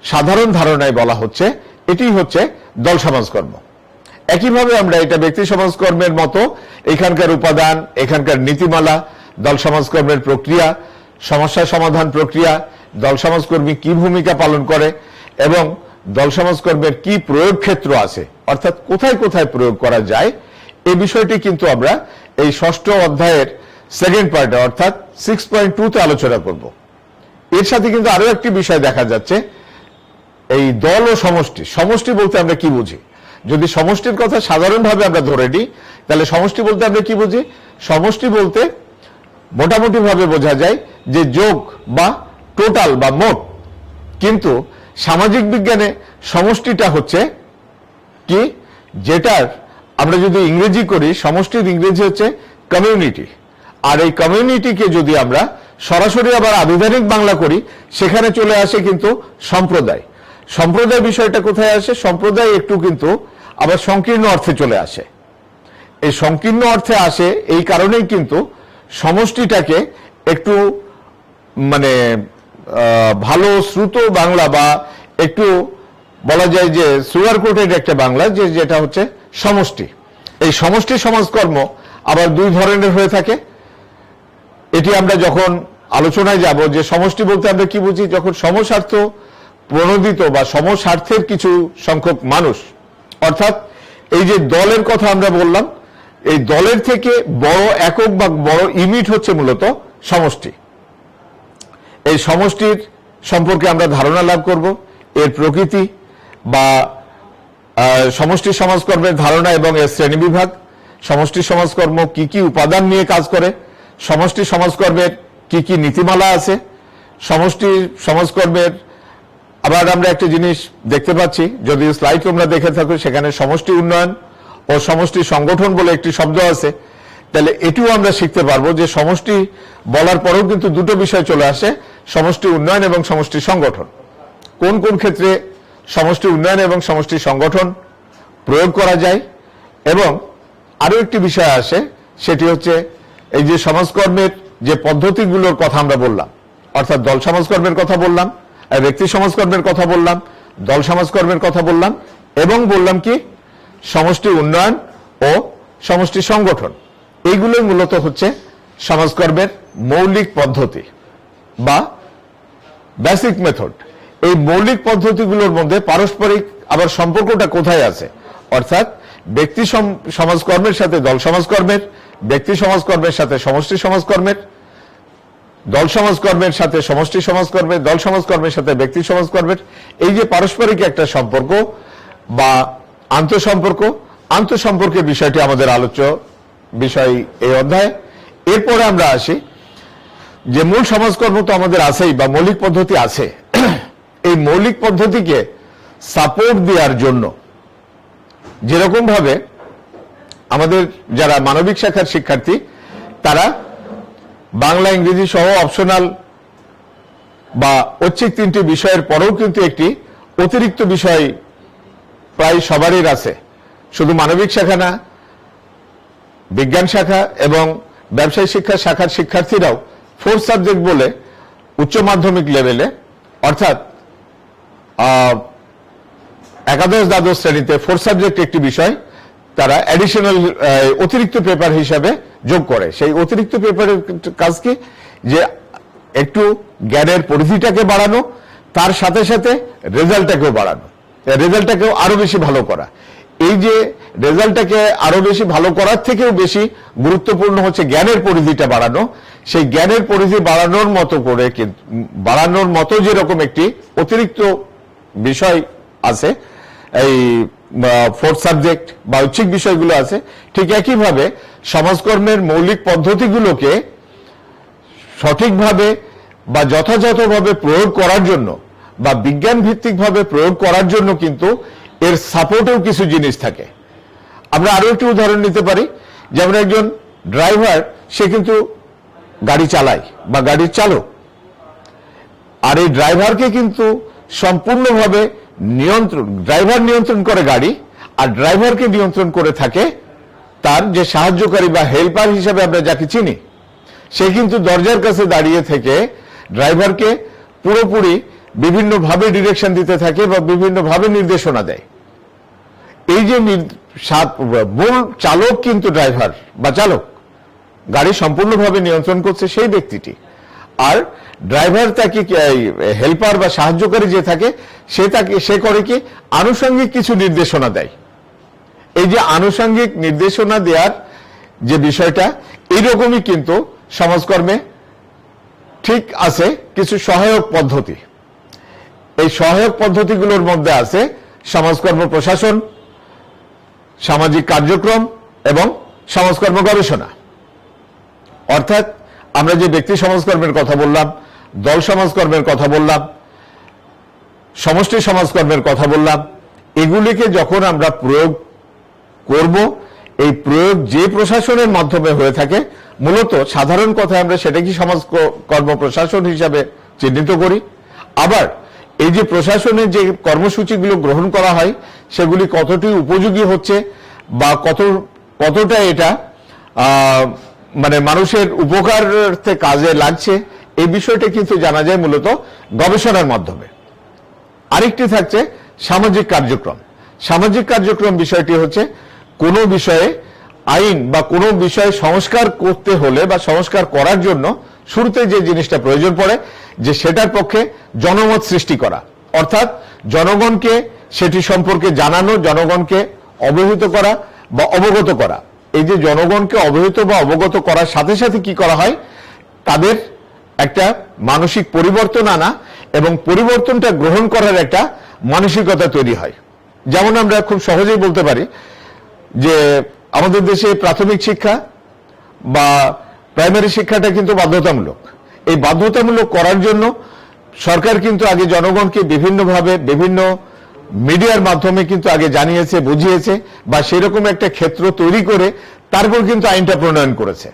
সাধারণ ধারণায় বলা হচ্ছে এটি হচ্ছে দল সমাজকর্ম। একইভাবে আমরা এটা ব্যক্তি সমাজকর্মের মতো এখানকার উপাদান, এখানকার নীতিমালা, দল সমাজকর্মের প্রক্রিয়া, সমস্যা সমাধান প্রক্রিয়া, দল সমাজকর্মী কি ভূমিকা পালন করে এবং দল সমাজকর্মের কি প্রয়োগ ক্ষেত্র আছে, অর্থাৎ কোথায় কোথায় প্রয়োগ করা যায়, এই বিষয়টি কিন্তু আমরা এই ষষ্ঠ অধ্যায়ের সেকেন্ড পার্টে অর্থাৎ 6.2 তে আলোচনা করব। এর সাথে কিন্তু আরো একটি বিষয় দেখা যাচ্ছে, এই দল ও সমষ্টি। সমষ্টি বলতে আমরা কি বুঝি? যদি সমষ্টির কথা সাধারণভাবে আমরা ধরে নিই তাহলে সমষ্টি বলতে আমরা কি বুঝি? সমষ্টি বলতে মোটামুটি ভাবে বোঝা যায় যে যোগ বা টোটাল বা মোট। কিন্তু সামাজিক বিজ্ঞানে সমষ্টিটা হচ্ছে কি, যেটার আমরা যদি ইংরেজি করি, সমষ্টির ইংরেজি হচ্ছে কমিউনিটি। আর এই কমিউনিটিকে যদি আমরা সরাসরি আবার আবিধানিক বাংলা করি, সেখানে চলে আসে কিন্তু সম্প্রদায়। সম্প্রদায় বিষয়টা কোথায় আসে? সম্প্রদায় একটু কিন্তু আবার সংকীর্ণ অর্থে চলে আসে। এই সংকীর্ণ অর্থে আসে এই কারণেই কিন্তু সমষ্টিটাকে একটু মানে ভালো শ্রুত বাংলা বা একটু বলা যায় যে সুগার কোটেড একটা বাংলা, যেটা হচ্ছে সমষ্টি। এই সমষ্টি সমাজকর্ম আবার দুই ধরনের হয়ে থাকে। এটি আমরা যখন আলোচনায় যাব যে সমষ্টি বলতে আমরা কি বুঝি, যখন সমস্বার্থ প্রণোদিত বা সমস্বার্থের কিছু সংখ্যক মানুষ, অর্থাৎ এই যে দলের কথা আমরা বললাম, এই দলের থেকে বড় একক বা বড় ইউনিট হচ্ছে মূলত সমষ্টি। এই সমষ্টির সম্পর্কে আমরা ধারণা লাভ করব, এর প্রকৃতি বা সমষ্টি সমাজকর্মের ধারণা এবং এর শ্রেণীবিভাগ, সমষ্টি সমাজকর্ম কি কি উপাদান নিয়ে কাজ করে, সমষ্টি সমাজকর্মের কি কি নীতিমালা আছে, সমষ্টি সমাজকর্মের আবার আমরা একটা জিনিস দেখতে পাচ্ছি, যদি স্লাইড তোমরা দেখে থাকো, সেখানে সমষ্টি উন্নয়ন ও সমষ্টি সংগঠন বলে একটি শব্দ আছে। তাহলে এটিও আমরা শিখতে পারবো যে সমষ্টি বলার পরেও কিন্তু দুটো বিষয় চলে আসে, সমষ্টি উন্নয়ন এবং সমষ্টি সংগঠন। কোন কোন ক্ষেত্রে সমষ্টি উন্নয়ন এবং সমষ্টি সংগঠন প্রয়োগ করা যায়, এবং আরো একটি বিষয় আসে, সেটি হচ্ছে এই যে সমাজকর্মের যে পদ্ধতিগুলোর কথা আমরা বললাম, অর্থাৎ দল সমাজকর্মের কথা বললাম, ব্যক্তি সমাজকর্মের কথা বললাম, দল সমাজকর্মের কথা বললাম, এবং বললাম কি সমষ্টি উন্নয়ন ও সমষ্টি সংগঠন। এইগুলোই মূলত হচ্ছে সমাজকর্মের মৌলিক পদ্ধতি বা বেসিক মেথড। এই মৌলিক পদ্ধতিগুলোর মধ্যে পারস্পরিক আবার সম্পর্কটা কোথায় আছে, অর্থাৎ ব্যক্তি সমাজকর্মের সাথে দল সমাজকর্মের, ব্যক্তি সমাজকর্মের সাথে সমষ্টি সমাজকর্মের, দল সমাজকর্মের সাথে সমষ্টি সমাজকর্মের, দল সমাজকর্মের সাথে ব্যক্তি সমাজকর্মের, এই যে পারস্পরিক একটা সম্পর্ক বা আন্তঃসম্পর্কের বিষয়টি আমাদের আলোচ্য বিষয় এই অধ্যায়ে। এরপরে আমরা আসি যে মূল সমাজকর্ম তো আমাদের আছেই, বা মৌলিক পদ্ধতি আছে, এই মৌলিক পদ্ধতিকে সাপোর্ট দেওয়ার জন্য যেরকম ভাবে আমাদের যারা মানবিক শাখার শিক্ষার্থী তারা বাংলা ইংরেজি সহ অপশনাল বা ঐচ্ছিক 3টি বিষয়ের পরেও কিন্তু একটি অতিরিক্ত বিষয় প্রায় সবারই আছে, শুধু মানবিক শাখা না, বিজ্ঞান শাখা এবং ব্যবসায় শিক্ষা শাখার শিক্ষার্থীরাও 4 সাবজেক্ট বলে উচ্চ মাধ্যমিক লেভেলে অর্থাৎ একাদশ দ্বাদশ শ্রেণীতে 4 সাবজেক্ট একটি বিষয় তারা অ্যাডিশনাল অতিরিক্ত পেপার হিসাবে যোগ করে। সেই অতিরিক্ত পেপারের কাজ কি, যে একটু জ্ঞানের পরিধিটাকে বাড়ানো, তার সাথে সাথে রেজাল্টটাকেও বাড়ানো, রেজাল্টটাকেও আরো বেশি ভালো করা। এই যে রেজাল্টটাকে আরো বেশি ভালো করার থেকেও বেশি গুরুত্বপূর্ণ হচ্ছে জ্ঞানের পরিধিটা বাড়ানো। সেই জ্ঞানের পরিধি বাড়ানোর মতো করে, বাড়ানোর মতো যেরকম একটি অতিরিক্ত বিষয় আছে, এই 4 সাবজেক্ট বা ঐচ্ছিক বিষয়গুলো আছে, ঠিক একইভাবে সমাজকর্মের মৌলিক পদ্ধতিগুলোকে সঠিকভাবে বা যথাযথভাবে প্রয়োগ করার জন্য বা বিজ্ঞান ভিত্তিকভাবে প্রয়োগ করার জন্য কিন্তু এর সাপোর্টেও কিছু জিনিস থাকে। আমরা আরো একটি উদাহরণ নিতে পারি, যেমন একজন ড্রাইভার, সে কিন্তু গাড়ি চালায় বা গাড়ির চালক, আর এই ড্রাইভারকে কিন্তু সম্পূর্ণভাবে ড্রাইভার নিয়ন্ত্রণ করে গাড়ি, আর ড্রাইভারকে নিয়ন্ত্রণ করে থাকে তার যে সাহায্যকারী বা হেল্পার হিসেবে আমরা যাকে চিনি। সে কিন্তু দরজার কাছে দাঁড়িয়ে থেকে ড্রাইভারকে পুরোপুরি বিভিন্নভাবে ডিরেকশন দিতে থাকে বা বিভিন্নভাবে নির্দেশনা দেয়। এই যে মূল চালক কিন্তু ড্রাইভার বা চালক, গাড়ি সম্পূর্ণভাবে নিয়ন্ত্রণ করছে সেই ব্যক্তিটি, আর ড্রাইভার তাকে হেল্পার বা সাহায্যকারী যে থাকে সে করে কি আনুষঙ্গিক কিছু নির্দেশনা দেয়। এই যে আনুষঙ্গিক নির্দেশনা দেওয়ার যে বিষয়টা, এইরকমই কিন্তু সমাজকর্মে ঠিক আছে কিছু সহায়ক পদ্ধতি। এই সহায়ক পদ্ধতিগুলোর মধ্যে আছে সমাজকর্ম প্রশাসন, সামাজিক কার্যক্রম এবং সমাজকর্ম গবেষণা। অর্থাৎ আমরা যে ব্যক্তি সমাজকর্মের কথা বললাম, দল সমাজকর্মের কথা বললাম, সমষ্টি সমাজকর্মের কথা বললাম, এগুলিকে যখন আমরা প্রয়োগ করব, এই প্রয়োগ যে প্রশাসনের মাধ্যমে হয়ে থাকে, মূলত সাধারণ কথায় আমরা সেটাকে সমাজকর্ম প্রশাসন হিসাবে চিহ্নিত করি। আবার এই যে প্রশাসনের যে কর্মসূচিগুলো গ্রহণ করা হয়, সেগুলি কতটি উপযোগী হচ্ছে বা কতটা এটা মানে মানুষের উপকারার্থে কাজে লাগছে, এই বিষয়টা কিন্তু জানা যায় মূলত গবেষণার মাধ্যমে। আরেকটি থাকছে সামাজিক কার্যক্রম। সামাজিক কার্যক্রম বিষয়টি হচ্ছে কোনো বিষয়ে আইন বা কোনো বিষয়ে সংস্কার করতে হলে বা সংস্কার করার জন্য শুরুতে যে জিনিসটা প্রয়োজন পড়ে, যে সেটার পক্ষে জনমত সৃষ্টি করা, অর্থাৎ জনগণকে সেটি সম্পর্কে জানানো, জনগণকে অবহিত করা বা অবগত করা। এই যে জনগণকে অবহিত বা অবগত করার সাথে সাথে কি করা হয়, তাদের একটা মানসিক পরিবর্তন আনা এবং পরিবর্তনটা গ্রহণ করার একটা মানসিকতা তৈরি হয়। যেমন আমরা খুব সহজেই বলতে পারি যে আমাদের দেশে প্রাথমিক শিক্ষা বা প্রাইমারি শিক্ষাটা কিন্তু বাধ্যতামূলক। এই বাধ্যতামূলক করার জন্য সরকার কিন্তু আগে জনগণকে বিভিন্নভাবে বিভিন্ন মিডিয়ার মাধ্যমে কিন্তু আগে জানিয়েছে, বুঝিয়েছে, বা সেরকম একটা ক্ষেত্র তৈরি করে তারপর কিন্তু আইনটা প্রণয়ন করেছে।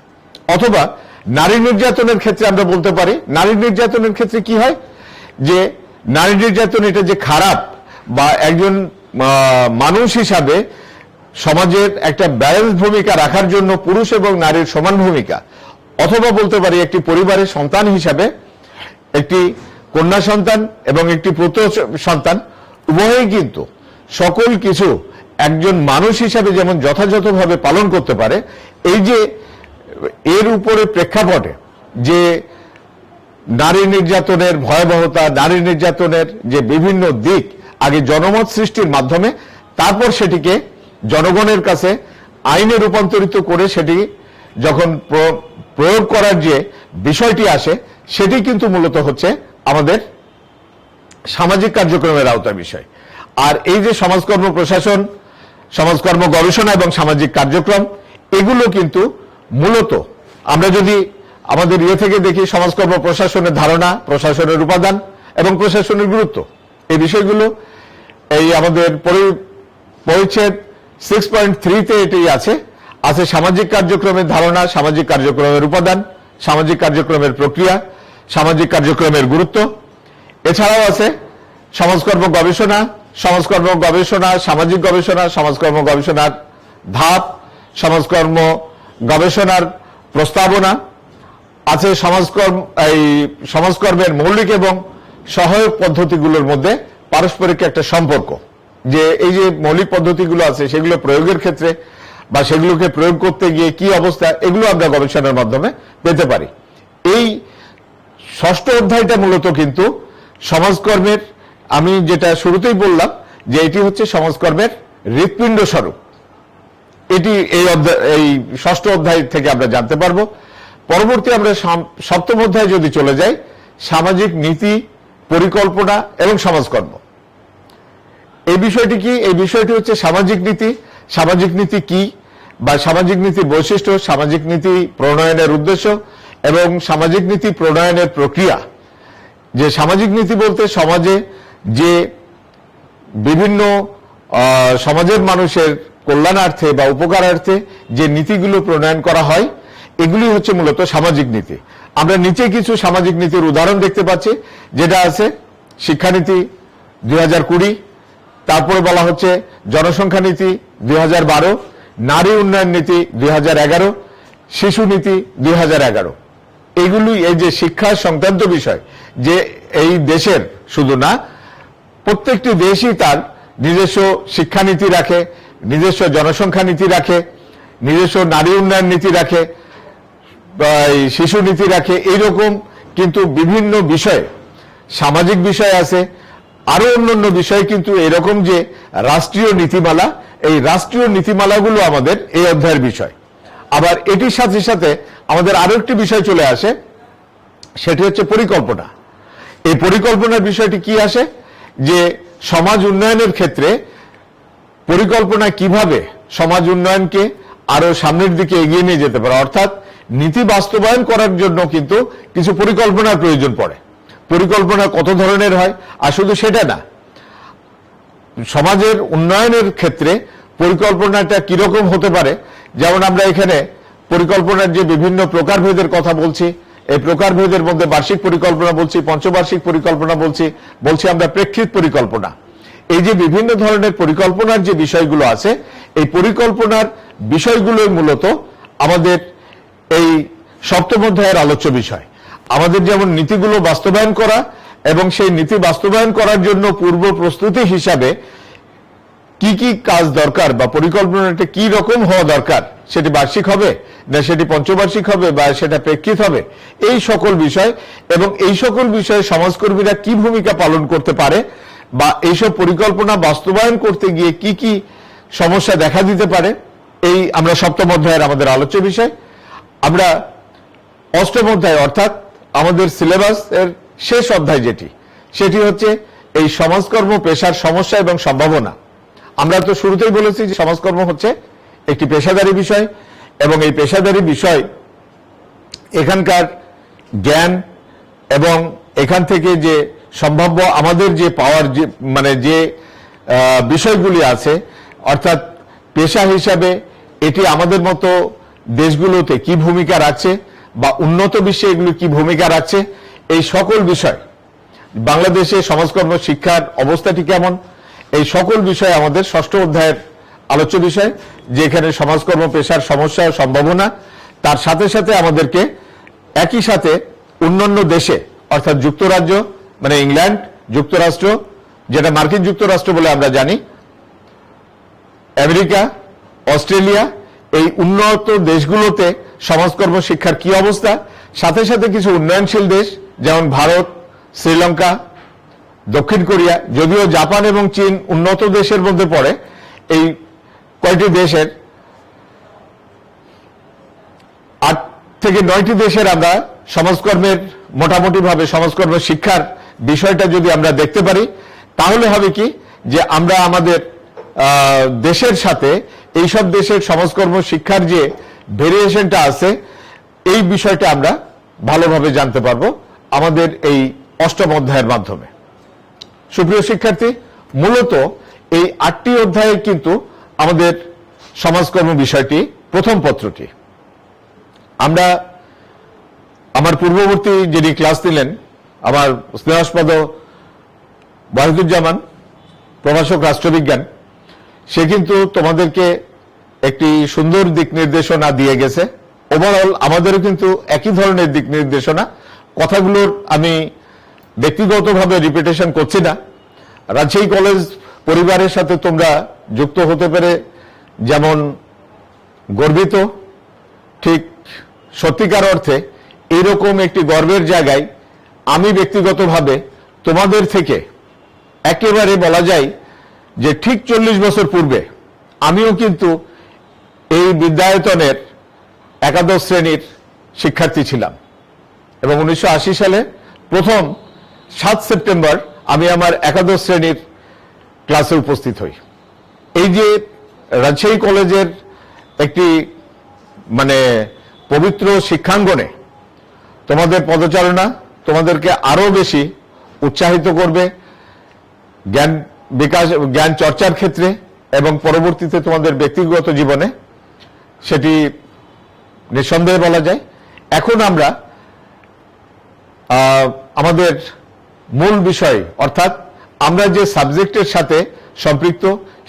অথবা নারী নির্যাতনের ক্ষেত্রে আমরা বলতে পারি, নারী নির্যাতনের ক্ষেত্রে কি হয়, যে নারী নির্যাতন এটা যে খারাপ, বা একজন মানুষ হিসাবে সমাজের একটা ব্যালেন্স ভূমিকা রাখার জন্য পুরুষ এবং নারীর সমান ভূমিকা, অথবা বলতে পারি একটি পরিবারের সন্তান হিসাবে একটি কন্যা সন্তান এবং একটি পুত্র সন্তান উভয়ই কিন্তু সকল কিছু একজন মানুষ হিসাবে যেমন যথাযথভাবে পালন করতে পারে, এই যে এর উপরে প্রেক্ষাপটে যে নারী নির্যাতনের ভয়াবহতা, নারী নির্যাতনের যে বিভিন্ন দিক আগে জনমত সৃষ্টির মাধ্যমে তারপর সেটিকে জনগণের কাছে আইনে রূপান্তরিত করে সেটি যখন প্রয়োগ করার যে বিষয়টি আসে, সেটি কিন্তু মূলত হচ্ছে আমাদের সামাজিক কার্যক্রমের আওতার বিষয়। আর এই যে সমাজকর্ম প্রশাসন, সমাজকর্ম গবেষণা এবং সামাজিক কার্যক্রম, এগুলো কিন্তু মূলত আমরা যদি আমাদের থেকে দেখি সমাজকর্ম প্রশাসনের ধারণা, প্রশাসনের উপাদান এবং প্রশাসনের গুরুত্ব। এই বিষয়গুলো এই আমাদের পরিচ্ছেদ 6.3-তে এটি আছে সামাজিক কার্যক্রমের ধারণা, সামাজিক কার্যক্রমের উপাদান, সামাজিক কার্যক্রমের প্রক্রিয়া, সামাজিক কার্যক্রমের গুরুত্ব। এছাড়াও আছে সমাজকর্ম গবেষণা, সামাজিক গবেষণা, সমাজকর্ম গবেষণার ধাপ, সমাজকর্ম গবেষণার প্রস্তাবনা আছে, সমাজকর্মের মৌলিক এবং সহায়ক পদ্ধতিগুলোর মধ্যে পারস্পরিক একটা সম্পর্ক, যে এই যে মৌলিক পদ্ধতিগুলো আছে সেগুলো প্রয়োগের ক্ষেত্রে বা সেগুলোকে প্রয়োগ করতে গিয়ে কি অবস্থা, এগুলো আমরা গবেষণার মাধ্যমে পেতে পারি। এই ষষ্ঠ অধ্যায়টা মূলত কিন্তু সমাজকর্মের, আমি যেটা শুরুতেই বললাম যে এটি হচ্ছে সমাজকর্মের হৃৎপিণ্ড স্বরূপ। এটি এই ষষ্ঠ অধ্যায় থেকে আমরা জানতে পারবো। পরবর্তী আমরা সপ্তম অধ্যায়ে যদি চলে যাই, সামাজিক নীতি, পরিকল্পনা এবং সমাজকর্ম। এই বিষয়টি কি? এই বিষয়টি হচ্ছে সামাজিক নীতি। সামাজিক নীতি কি বা সামাজিক নীতির বৈশিষ্ট্য, সামাজিক নীতি প্রণয়নের উদ্দেশ্য এবং সামাজিক নীতি প্রণয়নের প্রক্রিয়া। যে সামাজিক নীতি বলতে সমাজে যে বিভিন্ন সমাজের মানুষের কল্যাণার্থে বা উপকারার্থে যে নীতিগুলো প্রণয়ন করা হয়, এগুলি হচ্ছে মূলত সামাজিক নীতি। আমরা নিচে কিছু সামাজিক নীতির উদাহরণ দেখতে পাচ্ছি, যেটা আছে শিক্ষানীতি 2020, তারপরে বলা হচ্ছে জনসংখ্যা নীতি 2012, নারী উন্নয়ন নীতি 2011, শিশু নীতি 2011। এইগুলি এই যে শিক্ষা সংক্রান্ত বিষয়, যে এই দেশের শুধু না, প্রত্যেকটি দেশই তার নিজস্ব শিক্ষানীতি রাখে, নিজস্ব জনসংখ্যা নীতি রাখে, নিজস্ব নারী উন্নয়ন নীতি রাখে, শিশু নীতি রাখে। এইরকম কিন্তু বিভিন্ন বিষয়ে, সামাজিক বিষয় আছে, আরো অন্যান্য বিষয় কিন্তু এরকম যে রাষ্ট্রীয় নীতিমালা, এই রাষ্ট্রীয় নীতিমালাগুলো আমাদের এই অধ্যায়ের বিষয়। আবার এটির সাথে সাথে আমাদের আরো একটি বিষয় চলে আসে, সেটি হচ্ছে পরিকল্পনা। এই পরিকল্পনার বিষয়টি কি আসে, যে সমাজ উন্নয়নের ক্ষেত্রে পরিকল্পনা কিভাবে সমাজ উন্নয়নকে আরো সামনের দিকে এগিয়ে নিয়ে যেতে পারে, অর্থাৎ নীতি বাস্তবায়ন করার জন্য কিন্তু কিছু পরিকল্পনার প্রয়োজন পড়ে। পরিকল্পনা কত ধরনের হয়, আর শুধু সেটা না, সমাজের উন্নয়নের ক্ষেত্রে পরিকল্পনাটা কিরকম হতে পারে। যেমন আমরা এখানে পরিকল্পনার যে বিভিন্ন প্রকারভেদের কথা বলছি, এই প্রকারভেদের মধ্যে বার্ষিক পরিকল্পনা বলছি, পঞ্চবার্ষিক পরিকল্পনা বলছি আমরা প্রেক্ষিত পরিকল্পনা। এই যে বিভিন্ন ধরনের পরিকল্পনার যে বিষয়গুলো আছে, এই পরিকল্পনার বিষয়গুলোই মূলত আমাদের এই সপ্তম অধ্যায়ের আলোচ্য বিষয়। আমাদের যেমন নীতিগুলো বাস্তবায়ন করা এবং সেই নীতি বাস্তবায়ন করার জন্য পূর্ব প্রস্তুতি হিসাবে কি কি কাজ দরকার বা পরিকল্পনাটা কি রকম হওয়া দরকার, সেটি বার্ষিক হবে না সেটি পঞ্চবার্ষিক হবে বা সেটা প্রেক্ষিত হবে, এই সকল বিষয় এবং এই সকল বিষয়ে সমাজকর্মীরা কি ভূমিকা পালন করতে পারে বা এইসব পরিকল্পনা বাস্তবায়ন করতে গিয়ে কি কি সমস্যা দেখা দিতে পারে, এই আমরা সপ্তম অধ্যায়ের আমাদের আলোচ্য বিষয়। আমরা অষ্টম অধ্যায় অর্থাৎ আমাদের সিলেবাসের শেষ অধ্যায় সেটি হচ্ছে এই সমাজকর্ম পেশার সমস্যা এবং সম্ভাবনা। আমরা তো শুরুতেই বলেছি যে সমাজকর্ম হচ্ছে একটি পেশাদারী বিষয় এবং এই পেশাদারী বিষয় এখানকার জ্ঞান এবং এখান থেকে যে সম্ভাব্য আমাদের যে পাওয়ার যে যে বিষয়গুলি আছে, অর্থাৎ পেশা হিসাবে এটি আমাদের মতো দেশগুলোতে কি ভূমিকা রাখছে বা উন্নত বিশ্বে এগুলি কি ভূমিকা রাখছে, এই সকল বিষয়, বাংলাদেশে সমাজকর্ম শিক্ষার অবস্থাটি কেমন, এই সকল বিষয় আমাদের ষষ্ঠ অধ্যায়ের আলোচ্য বিষয়, যেখানে সমাজকর্ম পেশার সমস্যা ও সম্ভাবনা, তার সাথে সাথে আমাদেরকে একই সাথে অন্যান্য দেশে অর্থাৎ যুক্তরাজ্য ইংল্যান্ড, যুক্তরাষ্ট্র যেটা মার্কিন যুক্তরাষ্ট্র বলে আমরা জানি, আমেরিকা, অস্ট্রেলিয়া, এই উন্নত দেশগুলোতে সমাজকর্ম শিক্ষার কি অবস্থা, সাথে সাথে কিছু উন্নয়নশীল দেশ যেমন ভারত, শ্রীলঙ্কা, দক্ষিণ কোরিয়া, যদিও জাপান এবং চীন উন্নত দেশের মধ্যে পড়ে, এই কয়টি দেশের 8 থেকে 9টি দেশের আমরা সমাজকর্মের মোটামুটি ভাবে সমাজকর্ম শিক্ষার বিষয়টা যদি আমরা দেখতে পারি, তাহলে হবে কি যে আমরা আমাদের দেশের সাথে এইসব দেশের সমাজকর্ম শিক্ষার যে ভেরিয়েশনটা আছে, এই বিষয়টা আমরা ভালোভাবে জানতে পারবো আমাদের এই অষ্টম অধ্যায়ের মাধ্যমে। সুপ্রিয় শিক্ষার্থী, মূলত এই 8টি অধ্যায়ে কিন্তু আমাদের সমাজকর্ম বিষয়টি প্রথম পত্রটি। আমরা আমার পূর্ববর্তী যিনি ক্লাস দিলেন আমার স্নেহাস্পদ ওয়াহিদুজ্জামান, প্রভাষক রাষ্ট্রবিজ্ঞান, সে কিন্তু তোমাদেরকে একটি সুন্দর দিক নির্দেশনা দিয়ে গেছে। ওভারঅল আমাদেরও কিন্তু একই ধরনের দিক নির্দেশনা। কথাগুলোর আমি ব্যক্তিগতভাবে রিপিটেশন করছি না। রাজশাহী কলেজ পরিবারের সাথে তোমরা যুক্ত হতে পেরে যেমন গর্বিত, ঠিক সত্যিকার অর্থে এরকম একটি গর্বের জায়গায় আমি ব্যক্তিগতভাবে তোমাদের থেকে একেবারে বলা যায় যে ঠিক 40 বছর পূর্বে আমিও কিন্তু এই বিদ্যায়তনের একাদশ শ্রেণীর শিক্ষার্থী ছিলাম এবং 1980 সালে প্রথম 7 সেপ্টেম্বর আমি আমার একাদশ শ্রেণীর ক্লাসে উপস্থিত হই। এই যে রাজশাহী কলেজের একটি পবিত্র শিক্ষাঙ্গনে তোমাদের পদচারণা তোমাদেরকে আরো বেশি উৎসাহিত করবে জ্ঞান বিকাশ, জ্ঞান চর্চার ক্ষেত্রে এবং পরবর্তীতে তোমাদের ব্যক্তিগত জীবনে, সেটি নিঃসন্দেহে বলা যায়। এখন আমরা আমাদের মূল বিষয় অর্থাৎ আমরা যে সাবজেক্টের সাথে সম্পৃক্ত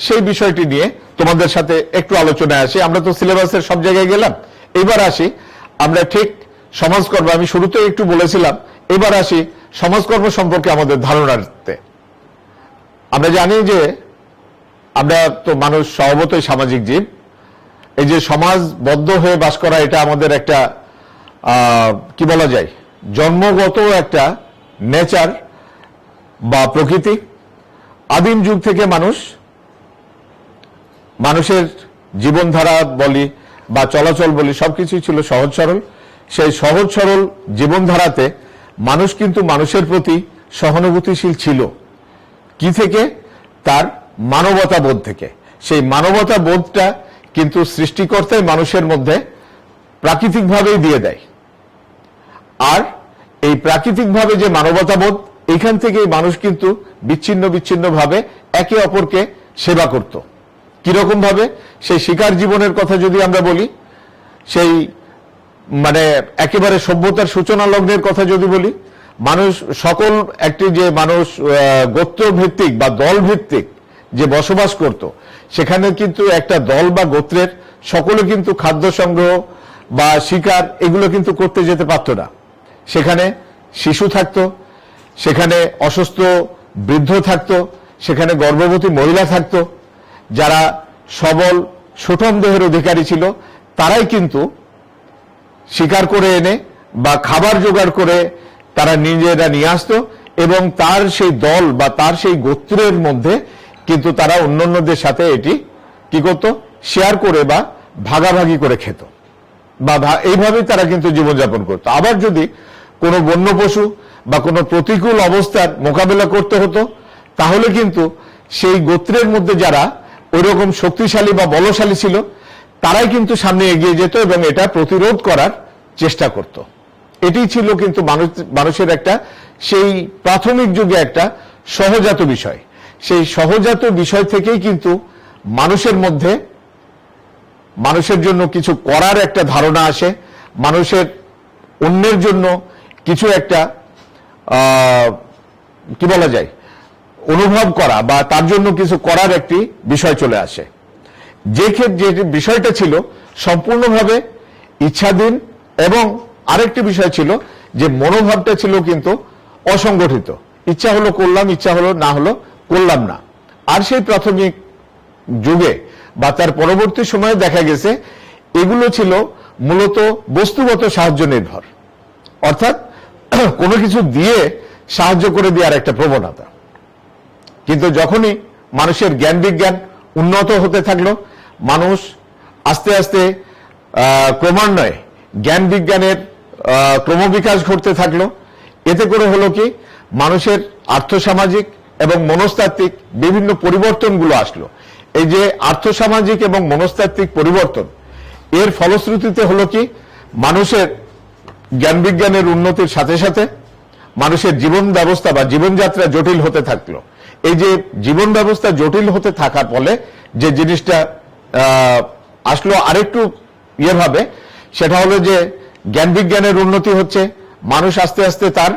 সেই বিষয়টি নিয়ে তোমাদের সাথে একটু আলোচনায় আসি। আমরা তো সিলেবাসের সব জায়গায় গেলাম, এবার আসি আমরা ঠিক সমাজকর্ম, আমি শুরুতে একটু বলেছিলাম, এবার আসি সমাজকর্ম সম্পর্কে আমাদের ধারণাতে। আমরা জানি যে আমরা তো মানুষ স্বভাবতই সামাজিক জীব। এই যে সমাজবদ্ধ হয়ে বাস করা, এটা আমাদের একটা কি বলা যায় জন্মগত একটা নেচার বা প্রকৃতি। আদিম যুগ থেকে মানুষের জীবনধারা বলি বা চলাচল বলি সবকিছুই ছিল সহজ সরল। সেই সহজ সরল জীবনধারাতে মানুষ কিন্তু মানুষের প্রতি সহানুভূতিশীল ছিল। কি থেকে? তার মানবতা বোধ থেকে। সেই মানবতা বোধটা কিন্তু সৃষ্টিকর্তাই মানুষের মধ্যে প্রাকৃতিকভাবেই দিয়ে দেয়। আর এই প্রাকৃতিকভাবে যে মানবতা বোধ, এখান থেকেই মানুষ কিন্তু বিচ্ছিন্ন ভাবে একে অপরকে সেবা করত। কিরকম ভাবে? সেই শিকার জীবনের কথা যদি আমরা বলি, সেই একেবারে সভ্যতার সূচনা লগ্নের কথা যদি বলি, মানুষ সকল একটি যে মানুষ গোত্র ভিত্তিক বা দল ভিত্তিক যে বসবাস করত, সেখানে কিন্তু একটা দল বা গোত্রের সকলে কিন্তু খাদ্য সংগ্রহ বা শিকার এগুলো কিন্তু করতে যেতে পারত না। সেখানে শিশু থাকতো, সেখানে অসুস্থ বৃদ্ধ থাকতো, সেখানে গর্ভবতী মহিলা থাকতো। যারা সবল সুঠম দেহের অধিকারী ছিল তারাই কিন্তু শিকার করে এনে বা খাবার জোগাড় করে তারা নিজেরা নিয়ে আসতো এবং তার সেই দল বা তার সেই গোত্রের মধ্যে কিন্তু তারা অন্যান্যদের সাথে এটি কি করত? শেয়ার করে বা ভাগাভাগি করে খেত বা এইভাবেই তারা কিন্তু জীবনযাপন করত। আবার যদি কোনো বন্য পশু বা কোনো প্রতিকূল অবস্থার মোকাবেলা করতে হতো, তাহলে কিন্তু সেই গোত্রের মধ্যে যারা ওইরকম শক্তিশালী বা বলশালী ছিল তারাই কিন্তু সামনে এগিয়ে যেত এবং এটা প্রতিরোধ করার চেষ্টা করত। এটি ছিল কিন্তু মানুষের একটা সেই প্রাথমিক যুগে একটা সহজাত বিষয়। সেই সহজাত বিষয় থেকেই কিন্তু মানুষের মধ্যে মানুষের জন্য কিছু করার একটা ধারণা আসে, মানুষের অন্যের জন্য কিছু একটা কি বলা যায় অনুভব করা বা তার জন্য কিছু করার একটি বিষয় চলে আসে। যে বিষয়টা ছিল সম্পূর্ণভাবে ইচ্ছাধীন এবং আরেকটি বিষয় ছিল যে মনোভাবটা ছিল কিন্তু অসংগঠিত। ইচ্ছা হলো করলাম, ইচ্ছা হলো না হলো করলাম না। আর সেই প্রাথমিক যুগে বা তার পরবর্তী সময়ে দেখা গেছে এগুলো ছিল মূলত বস্তুগত সাহায্য নির্ভর, অর্থাৎ কোনো কিছু দিয়ে সাহায্য করে দেওয়ার একটা প্রবণতা। কিন্তু যখনই মানুষের জ্ঞান বিজ্ঞান উন্নত হতে থাকলো, মানুষ আস্তে আস্তে ক্রমান্বয়ে জ্ঞান বিজ্ঞানের ক্রমবিকাশ ঘটতে থাকলো। এতে করে হলো কি মানুষের আর্থসামাজিক এবং মনস্তাত্ত্বিক বিভিন্ন পরিবর্তনগুলো আসলো। এই যে আর্থসামাজিক এবং মনস্তাত্ত্বিক পরিবর্তন, এর ফলশ্রুতিতে হলো কি মানুষের জ্ঞান বিজ্ঞানের উন্নতির সাথে সাথে মানুষের জীবন ব্যবস্থা বা জীবনযাত্রা জটিল হতে থাকলো। এই যে জীবন ব্যবস্থা জটিল হতে থাকার ফলে যে জিনিসটা আসলো আরেকটু ভাবে, সেটা হলো যে জ্ঞান বিজ্ঞানের উন্নতি হচ্ছে, মানুষ আস্তে আস্তে তার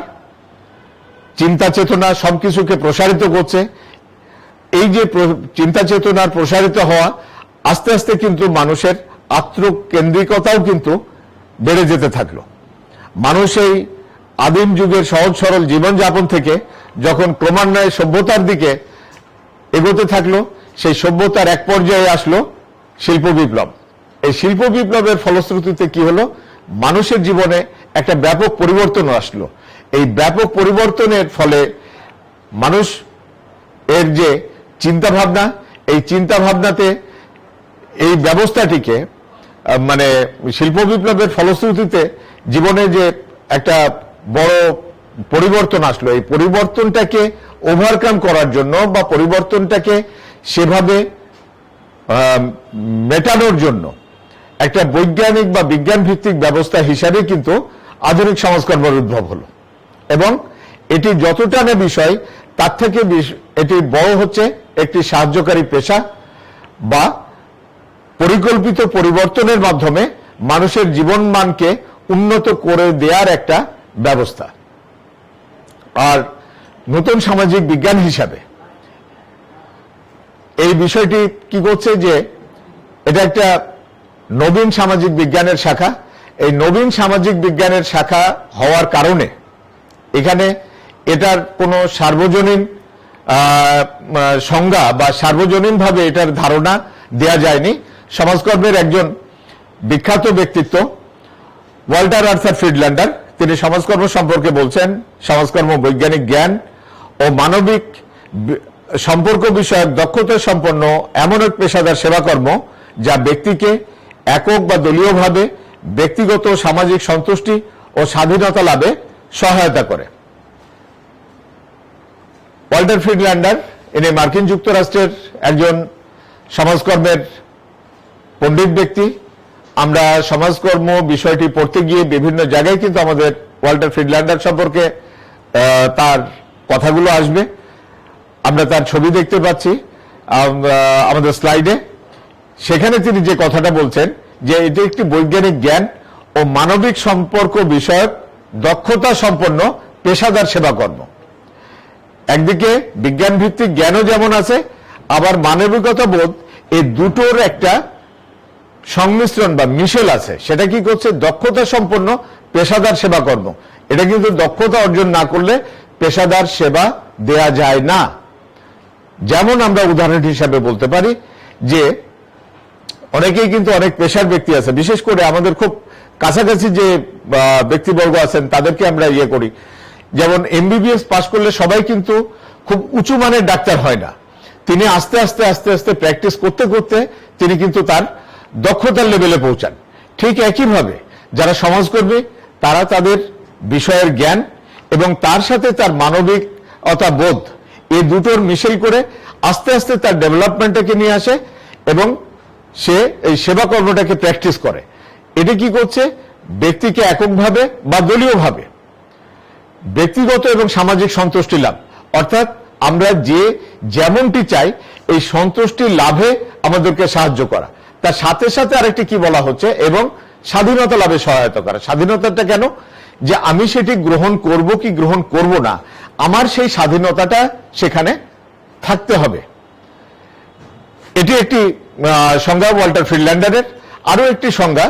চিন্তা চেতনা সবকিছুকে প্রসারিত করছে। এই যে চিন্তা চেতনার প্রসারিত হওয়া, আস্তে আস্তে কিন্তু মানুষের আত্মকেন্দ্রিকতাও কিন্তু বেড়ে যেতে থাকলো। মানুষ এই আদিম যুগের সহজ সরল জীবনযাপন থেকে যখন ক্রমান্বয়ে সভ্যতার দিকে এগোতে থাকলো, সেই সভ্যতার এক পর্যায়ে আসলো শিল্প বিপ্লব। এই শিল্প বিপ্লবের ফলশ্রুতিতে কি হলো, মানুষের জীবনে একটা ব্যাপক পরিবর্তন আসলো। এই ব্যাপক পরিবর্তনের ফলে মানুষ এর যে চিন্তা ভাবনা, এই চিন্তা ভাবনাতে এই ব্যবস্থাটিকে মানে শিল্প বিপ্লবের ফলশ্রুতিতে জীবনে যে একটা বড় পরিবর্তন আসলো, এই পরিবর্তনটাকে ওভারকাম করার জন্য বা পরিবর্তনটাকে সেভাবে মেটানোর জন্য একটা বৈজ্ঞানিক বা বিজ্ঞান ভিত্তিক ব্যবস্থা হিসাবে কিন্তু আধুনিক সমাজকর্মের উদ্ভব হলো। এবং এটি যতটা না বিষয়, তার থেকে এটি বড় হচ্ছে একটি সাহায্যকারী পেশা বা পরিকল্পিত পরিবর্তনের মাধ্যমে মানুষের জীবনমানকে উন্নত করে দেওয়ার একটা ব্যবস্থা। আর নতুন সামাজিক বিজ্ঞান হিসাবে এই বিষয়টি কি করছে যে এটা একটা নবীন সামাজিক বিজ্ঞানের শাখা। এই নবীন সামাজিক বিজ্ঞানের শাখা হওয়ার কারণে এখানে এটার কোনো সার্বজনীন সংজ্ঞা বা সার্বজনীনভাবে এটার ধারণা দেয়া যায়নি। সমাজকর্মের একজন বিখ্যাত ব্যক্তিত্ব ওয়াল্টার আর্থার ফ্রিডল্যান্ডার, তিনি সমাজকর্ম সম্পর্কে বলছেন, সমাজকর্ম বৈজ্ঞানিক জ্ঞান ও মানবিক সম্পর্ক বিষয়ক দক্ষতা সম্পন্ন এমন এক পেশাদার সেবাকর্ম যা ব্যক্তিকে একক বা দলীয়ভাবে ব্যক্তিগত সামাজিক সন্তুষ্টি ও স্বাধীনতা লাভে সহায়তা করে। ওয়াল্টার ফ্রিডল্যান্ডার ইনি মার্কিন যুক্তরাষ্ট্রের একজন সমাজকর্মের পণ্ডিত ব্যক্তি। আমরা সমাজকর্ম বিষয়টি পড়তে গিয়ে বিভিন্ন জায়গায় কিন্তু আমাদের ওয়াল্টার ফ্রিডল্যান্ডার সম্পর্কে তার কথাগুলো আসবে। আমরা তার ছবি দেখতে পাচ্ছি আমাদের স্লাইডে। সেখানে তিনি যে কথাটা বলছেন যে এটি একটি বৈজ্ঞানিক জ্ঞান ও মানবিক সম্পর্ক বিষয়ক দক্ষতা সম্পন্ন পেশাদার সেবাকর্ম। একদিকে বিজ্ঞান ভিত্তিক জ্ঞানও যেমন আছে, আবার মানবিকতা বোধ, এই দুটোর একটা সংমিশ্রণ বা মিশেল আছে। সেটা কি করছে, দক্ষতা সম্পন্ন পেশাদার সেবাকর্ম। এটা কিন্তু দক্ষতা অর্জন না করলে পেশাদার সেবা দেয়া যায় না। যেমন আমরা উদাহরণ হিসাবে বলতে পারি যে অনেকেই কিন্তু অনেক পেশার ব্যক্তি আছে, বিশেষ করে আমাদের খুব কাছাকাছি যে ব্যক্তিবর্গ আছেন তাদেরকে আমরা করি। যেমন এমবিবিএস পাশ করলে সবাই কিন্তু খুব উঁচু মানের ডাক্তার হয় না। তিনি আস্তে আস্তে আস্তে আস্তে প্র্যাকটিস করতে করতে তিনি কিন্তু তার দক্ষতার লেভেলে পৌঁছান। ঠিক একইভাবে যারা সমাজকর্মী, তারা তাদের বিষয়ের জ্ঞান এবং তার সাথে তার মানবিকতা বোধ, এই দুটোর মিশেল করে আস্তে আস্তে তার ডেভেলপমেন্টটাকে নিয়ে আসে এবং সে এই সেবা কর্মটাকে প্র্যাকটিস করে। এটি কি করছে, ব্যক্তিকে এককভাবে বা দলীয়ভাবে ব্যক্তিগত এবং সামাজিক সন্তুষ্টি লাভ, অর্থাৎ আমরা যে যেমনটি চাই এই সন্তুষ্টি লাভে আমাদেরকে সাহায্য করা। তার সাথে সাথে আরেকটি কি বলা হচ্ছে, এবং স্বাধীনতা লাভে সহায়তা করা। স্বাধীনতাটা কেন, যে আমি সেটি গ্রহণ করব কি গ্রহণ করব না, আমার সেই স্বাধীনতাটা সেখানে থাকতে হবে। এটি একটি সংজ্ঞা ওয়াল্টার ফ্রিডল্যান্ডারের। আরো একটি সংজ্ঞা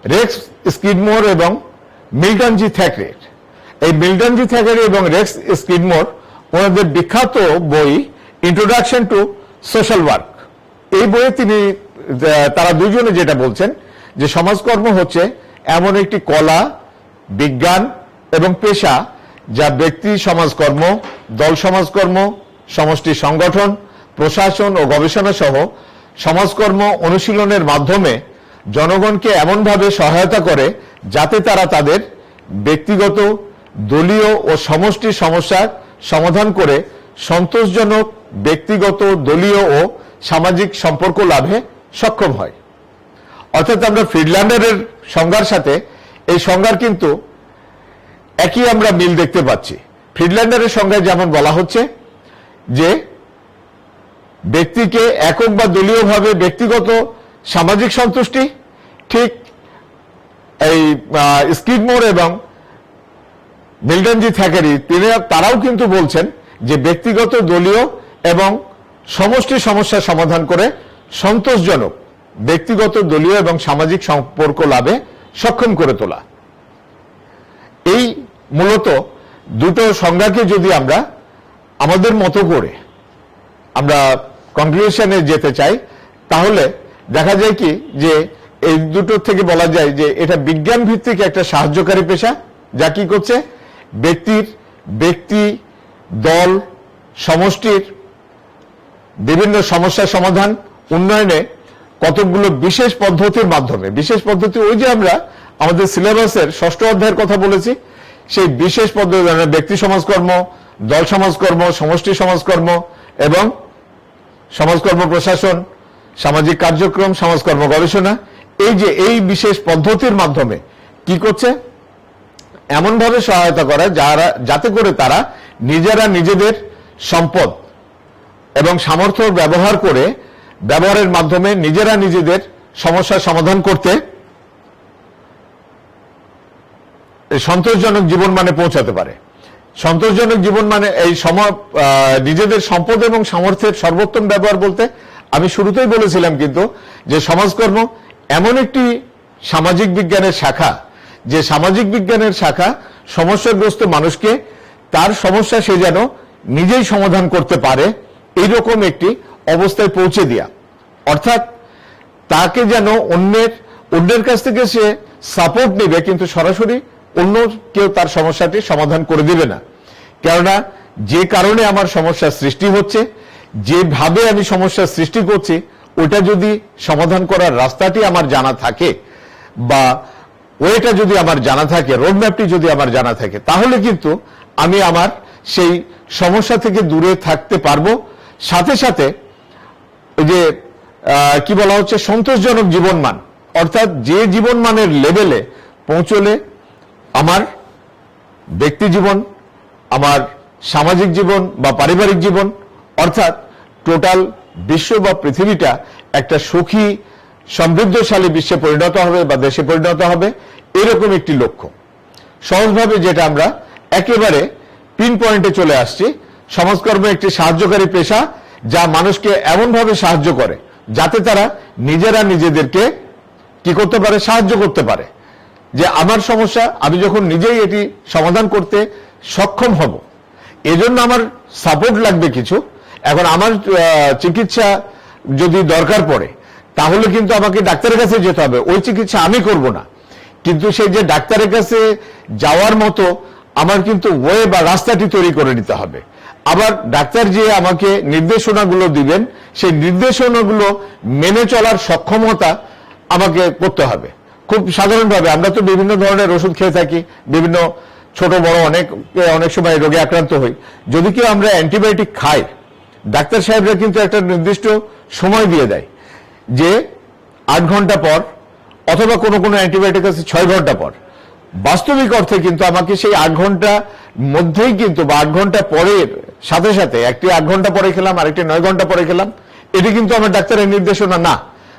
রেক্স স্কিডমোর এবং মিল্টন জি থ্যাকরের। এই মিল্টন জি থ্যাকরে এবং রেক্স স্কিডমোর ওনাদের বিখ্যাত বই ইন্ট্রোডাকশন টু সোশ্যাল ওয়ার্ক, এই বইয়ে তারা দুইজনে যেটা বলছেন যে সমাজকর্ম হচ্ছে এমন একটি কলা, বিজ্ঞান এবং পেশা যা ব্যক্তি সমাজকর্ম, দল সমাজকর্ম, সমষ্টি সংগঠন, প্রশাসন ও গবেষণা সহ সমাজকর্ম অনুশীলনের মাধ্যমে জনগণকে এমনভাবে সহায়তা করে যাতে তারা তাদের ব্যক্তিগত, দলীয় ও সমষ্টি সমস্যার সমাধান করে সন্তোষজনক ব্যক্তিগত, দলীয় ও সামাজিক সম্পর্ক লাভে সক্ষম হয়। অর্থাৎ আমরা ফ্রিডল্যান্ডারের সংজ্ঞার সাথে এই সংজ্ঞার কিন্তু একই আমরা মিল দেখতে পাচ্ছি। ফ্রিডল্যান্ডারের সংজ্ঞায় যেমন বলা হচ্ছে যে ব্যক্তিকে একক বা দলীয়ভাবে ব্যক্তিগত সামাজিক সন্তুষ্টি, ঠিক এই স্কিডমোর এবং মিল্টন জি থ্যাকারি তারাও কিন্তু বলছেন যে ব্যক্তিগত, দলীয় এবং সমষ্টি সমস্যার সমাধান করে সন্তোষজনক ব্যক্তিগত, দলীয় এবং সামাজিক সম্পর্ক লাভে সক্ষম করে তোলা। এই মূলত দুটো সংজ্ঞাকে যদি আমরা আমাদের মতো করে আমরা কনক্লুশনে যেতে চাই, তাহলে দেখা যায় কি যে এই দুটোর থেকে বলা যায় যে এটা বিজ্ঞান ভিত্তিক একটা সাহায্যকারী পেশা, যা কি করছে ব্যক্তি, দল, সমষ্টির বিভিন্ন সমস্যা সমাধান, উন্নয়নে কতগুলো বিশেষ পদ্ধতির মাধ্যমে, বিশেষ পদ্ধতি ওই যে আমরা আমাদের সিলেবাসের 6ষ্ঠ অধ্যায়ের কথা বলেছি, সেই বিশেষ পদ্ধতি ব্যক্তি সমাজকর্ম, দল সমাজকর্ম, সমষ্টি সমাজকর্ম এবং সমাজকর্ম প্রশাসন, সামাজিক কার্যক্রম, সমাজকর্ম গবেষণা, এই বিশেষ পদ্ধতির মাধ্যমে কি করছে, এমনভাবে সহায়তা করা যাতে করে তারা নিজেরা নিজেদের সম্পদ এবং সামর্থ্য ব্যবহারের মাধ্যমে নিজেরা নিজেদের সমস্যার সমাধান করতে সন্তোষজনক জীবন মানে পৌঁছাতে পারে। সন্তোষজনক জীবন মানে এই নিজেদের সম্পদ এবং সামর্থ্যের সর্বোত্তম ব্যবহার বলতে আমি শুরুতেই বলেছিলাম কিন্তু যে সমাজকর্ম এমন একটি সামাজিক বিজ্ঞানের শাখা, যে সামাজিক বিজ্ঞানের শাখা সমস্যাগ্রস্ত মানুষকে তার সমস্যা সে যেন নিজেই সমাধান করতে পারে এইরকম একটি অবস্থায় পৌঁছে দেয়া, অর্থাৎ তাকে যেন অন্যের কাছ থেকে সে সাপোর্ট নেবে কিন্তু সরাসরি অন্য কেউ তার সমস্যাটি সমাধান করে দিবে না। কেননা যে কারণে আমার সমস্যার সৃষ্টি হচ্ছে, যেভাবে আমি সমস্যার সৃষ্টি করছি, ওটা যদি সমাধান করার রাস্তাটি আমার জানা থাকে বা ওইটা যদি আমার জানা থাকে, রোডম্যাপটি যদি আমার জানা থাকে, তাহলে কিন্তু আমি আমার সেই সমস্যা থেকে দূরে থাকতে পারবো। সাথে সাথে ওই যে কি বলা হচ্ছে সন্তোষজনক জীবনমান, অর্থাৎ যে জীবনমানের লেভেলে পৌঁছলে আমার ব্যক্তি জীবন, আমার সামাজিক জীবন বা পারিবারিক জীবন, অর্থাৎ টোটাল বিশ্ব বা পৃথিবীটা একটা সুখী সমৃদ্ধশালী বিশ্বে পরিণত হবে বা দেশে পরিণত হবে, এরকম একটি লক্ষ্য। সহজভাবে যেটা আমরা একেবারে পিন পয়েন্টে চলে আসছি, সমাজকর্ম একটি সাহায্যকারী পেশা যা মানুষকে এমনভাবে সাহায্য করে যাতে তারা নিজেরা নিজেদেরকে কি করতে পারে, সাহায্য করতে পারে। যে আমার সমস্যা আমি যখন নিজেই এটি সমাধান করতে সক্ষম হব, এজন্য আমার সাপোর্ট লাগবে কিছু। এখন আমার চিকিৎসা যদি দরকার পড়ে তাহলে কিন্তু আমাকে ডাক্তারের কাছে যেতে হবে, ওই চিকিৎসা আমি করব না, কিন্তু সেই যে ডাক্তারের কাছে যাওয়ার মতো আমার কিন্তু ওয়ে বা রাস্তাটি তৈরি করে নিতে হবে। আবার ডাক্তার যে আমাকে নির্দেশনাগুলো দিবেন, সেই নির্দেশনাগুলো মেনে চলার সক্ষমতা আমাকে করতে হবে। খুব সাধারণভাবে আমরা তো বিভিন্ন ধরনের ওষুধ খেয়ে থাকি, বিভিন্ন ছোট বড় অনেক সময় রোগে আক্রান্ত হই। যদি কেউ আমরা অ্যান্টিবায়োটিক খাই, ডাক্তার সাহেবরা কিন্তু একটা নির্দিষ্ট সময় দিয়ে দেয় যে 8 ঘন্টা পর, অথবা কোনো অ্যান্টিবায়োটিক আছে 6 ঘন্টা পর। বাস্তবিক অর্থে কিন্তু আমাকে সেই 8 ঘন্টা মধ্যেই কিন্তু বা 8 ঘন্টা পরের সাথে সাথে একটি 8 ঘন্টা পরে খেলাম, আরেকটি 9 ঘন্টা পরে খেলাম, এটি কিন্তু আমার ডাক্তারের নির্দেশনা না।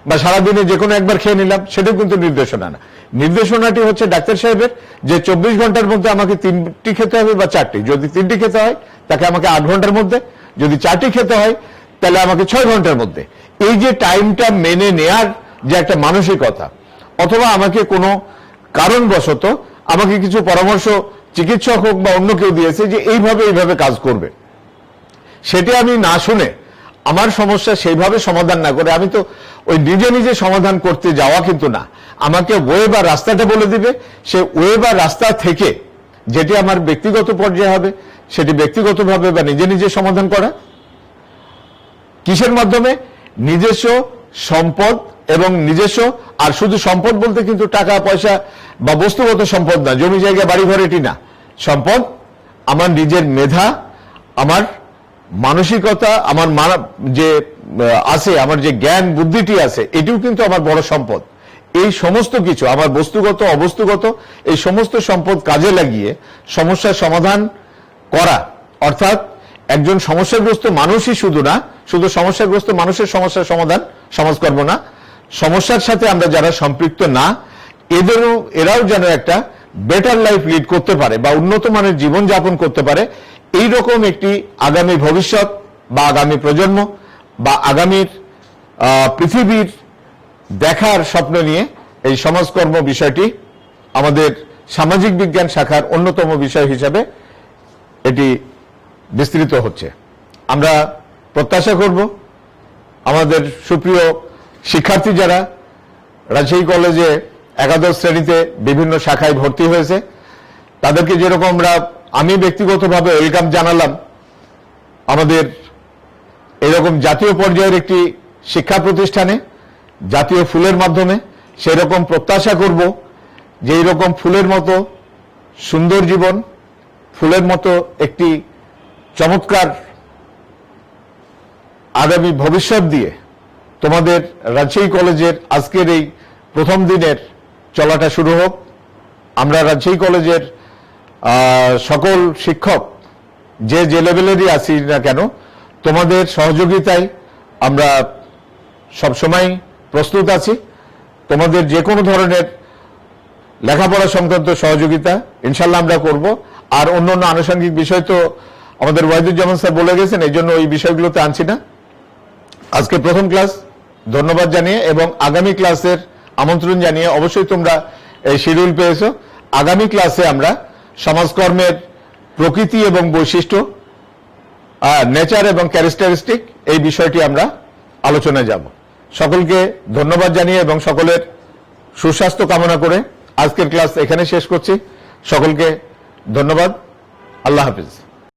বা সারাদিনে যে কোনো একবার খেয়ে নিলাম, সেটাও কিন্তু নির্দেশনা না। নির্দেশনাটি হচ্ছে ডাক্তার সাহেবের যে 24 ঘন্টার মধ্যে আমাকে 3টি খেতে হবে বা 4টি। যদি 3টি খেতে হয় তাকে আমাকে 8 ঘন্টার মধ্যে, যদি 4টি খেতে হয় তাহলে আমাকে 6 ঘন্টার মধ্যে। এই যে টাইমটা মেনে নেয়ার যে একটা মানসিকতা, অথবা আমাকে কোনো কারণবশত আমাকে কিছু পরামর্শ চিকিৎসক হোক বা অন্য কেউ দিয়েছে যে এইভাবে কাজ করবে, সেটা আমি না শুনে আমার সমস্যা সেইভাবে সমাধান না করে আমি তো ওই নিজে সমাধান করতে যাওয়া কিন্তু না। আমাকে ওয়ে বা রাস্তাটা বলে দিবে, সে ওয়ে বা রাস্তা থেকে যেটি আমার ব্যক্তিগত পর্যায়ে হবে সেটি ব্যক্তিগতভাবে বা নিজে সমাধান করা। কিসের মাধ্যমে? নিজস্ব সম্পদ এবং নিজস্ব, আর শুধু সম্পদ বলতে কিন্তু টাকা পয়সা বা বস্তুগত সম্পদ না, জমি জায়গা বাড়ি ঘর এটি না। সম্পদ আমার নিজের মেধা, আমার মানসিকতা, আমার যে আছে, আমার যে জ্ঞান বুদ্ধিটি আছে, এটিও কিন্তু আমার বড় সম্পদ। এই সমস্ত কিছু আমার বস্তুগত অবস্তুগত এই সমস্ত সম্পদ কাজে লাগিয়ে সমস্যার সমাধান করা, অর্থাৎ একজন সমস্যাগ্রস্ত মানুষই শুধু না, শুধু সমস্যাগ্রস্ত মানুষের সমস্যার সমাধান সমাজকর্ম না, সমস্যার সাথে আমরা যারা সম্পৃক্ত না এরাও যেন একটা বেটার লাইফ লিড করতে পারে বা উন্নত মানের জীবন যাপন করতে পারে, এই রকম একটি আগামী ভবিষ্যৎ বা আগামী প্রজন্ম বা আগামীর পৃথিবীর দেখার স্বপ্ন নিয়ে এই সমাজকর্ম বিষয়টি আমাদের সামাজিক বিজ্ঞান শাখার অন্যতম বিষয় হিসাবে এটি বিস্তৃত হচ্ছে। আমরা প্রত্যাশা করব আমাদের সুপ্রিয় শিক্ষার্থী যারা রাজশাহী কলেজে একাদশ শ্রেণীতে বিভিন্ন শাখায় ভর্তি হয়েছে, তাদেরকে যেরকম আমি ব্যক্তিগতভাবে ওয়েলকাম জানালাম আমাদের এরকম জাতীয় পর্যায়ের একটি শিক্ষা প্রতিষ্ঠানে জাতীয় ফুলের মাধ্যমে, সেই রকম প্রত্যাশা করব যে এইরকম ফুলের মতো সুন্দর জীবন, ফুলের মতো একটি চমৎকার আগামী ভবিষ্যৎ দিয়ে তোমাদের রাজশাহী কলেজের আজকের এই প্রথম দিনের চলাটা শুরু হোক। আমরা রাজশাহী কলেজের সকল শিক্ষক যে লেভেলেরই আছি না কেন, তোমাদের সহযোগিতায় আমরা সবসময় প্রস্তুত আছি। তোমাদের যে কোনো ধরনের লেখাপড়া সংক্রান্ত সহযোগিতা ইনশাল্লাহ আমরা করব। আর অন্যান্য আনুষঙ্গিক বিষয় তো আমাদের ওয়াহিদুজ্জামান স্যার বলে গেছেন, এই জন্য ওই বিষয়গুলোতে আনছি না। আজকে প্রথম ক্লাস ধন্যবাদ জানিয়ে এবং আগামী ক্লাসের আমন্ত্রণ জানিয়ে, অবশ্যই তোমরা এই শিডিউল পেয়েছো, আগামী ক্লাসে আমরা সমাজকর্মের প্রকৃতি এবং বৈশিষ্ট্য, নেচার এবং ক্যারেক্টারিস্টিক, এই বিষয়টি আমরা আলোচনায় যাব। সকলকে ধন্যবাদ জানিয়ে এবং সকলের সুস্বাস্থ্য কামনা করে আজকের ক্লাস এখানে শেষ করছি। সকলকে ধন্যবাদ। আল্লাহ হাফিজ।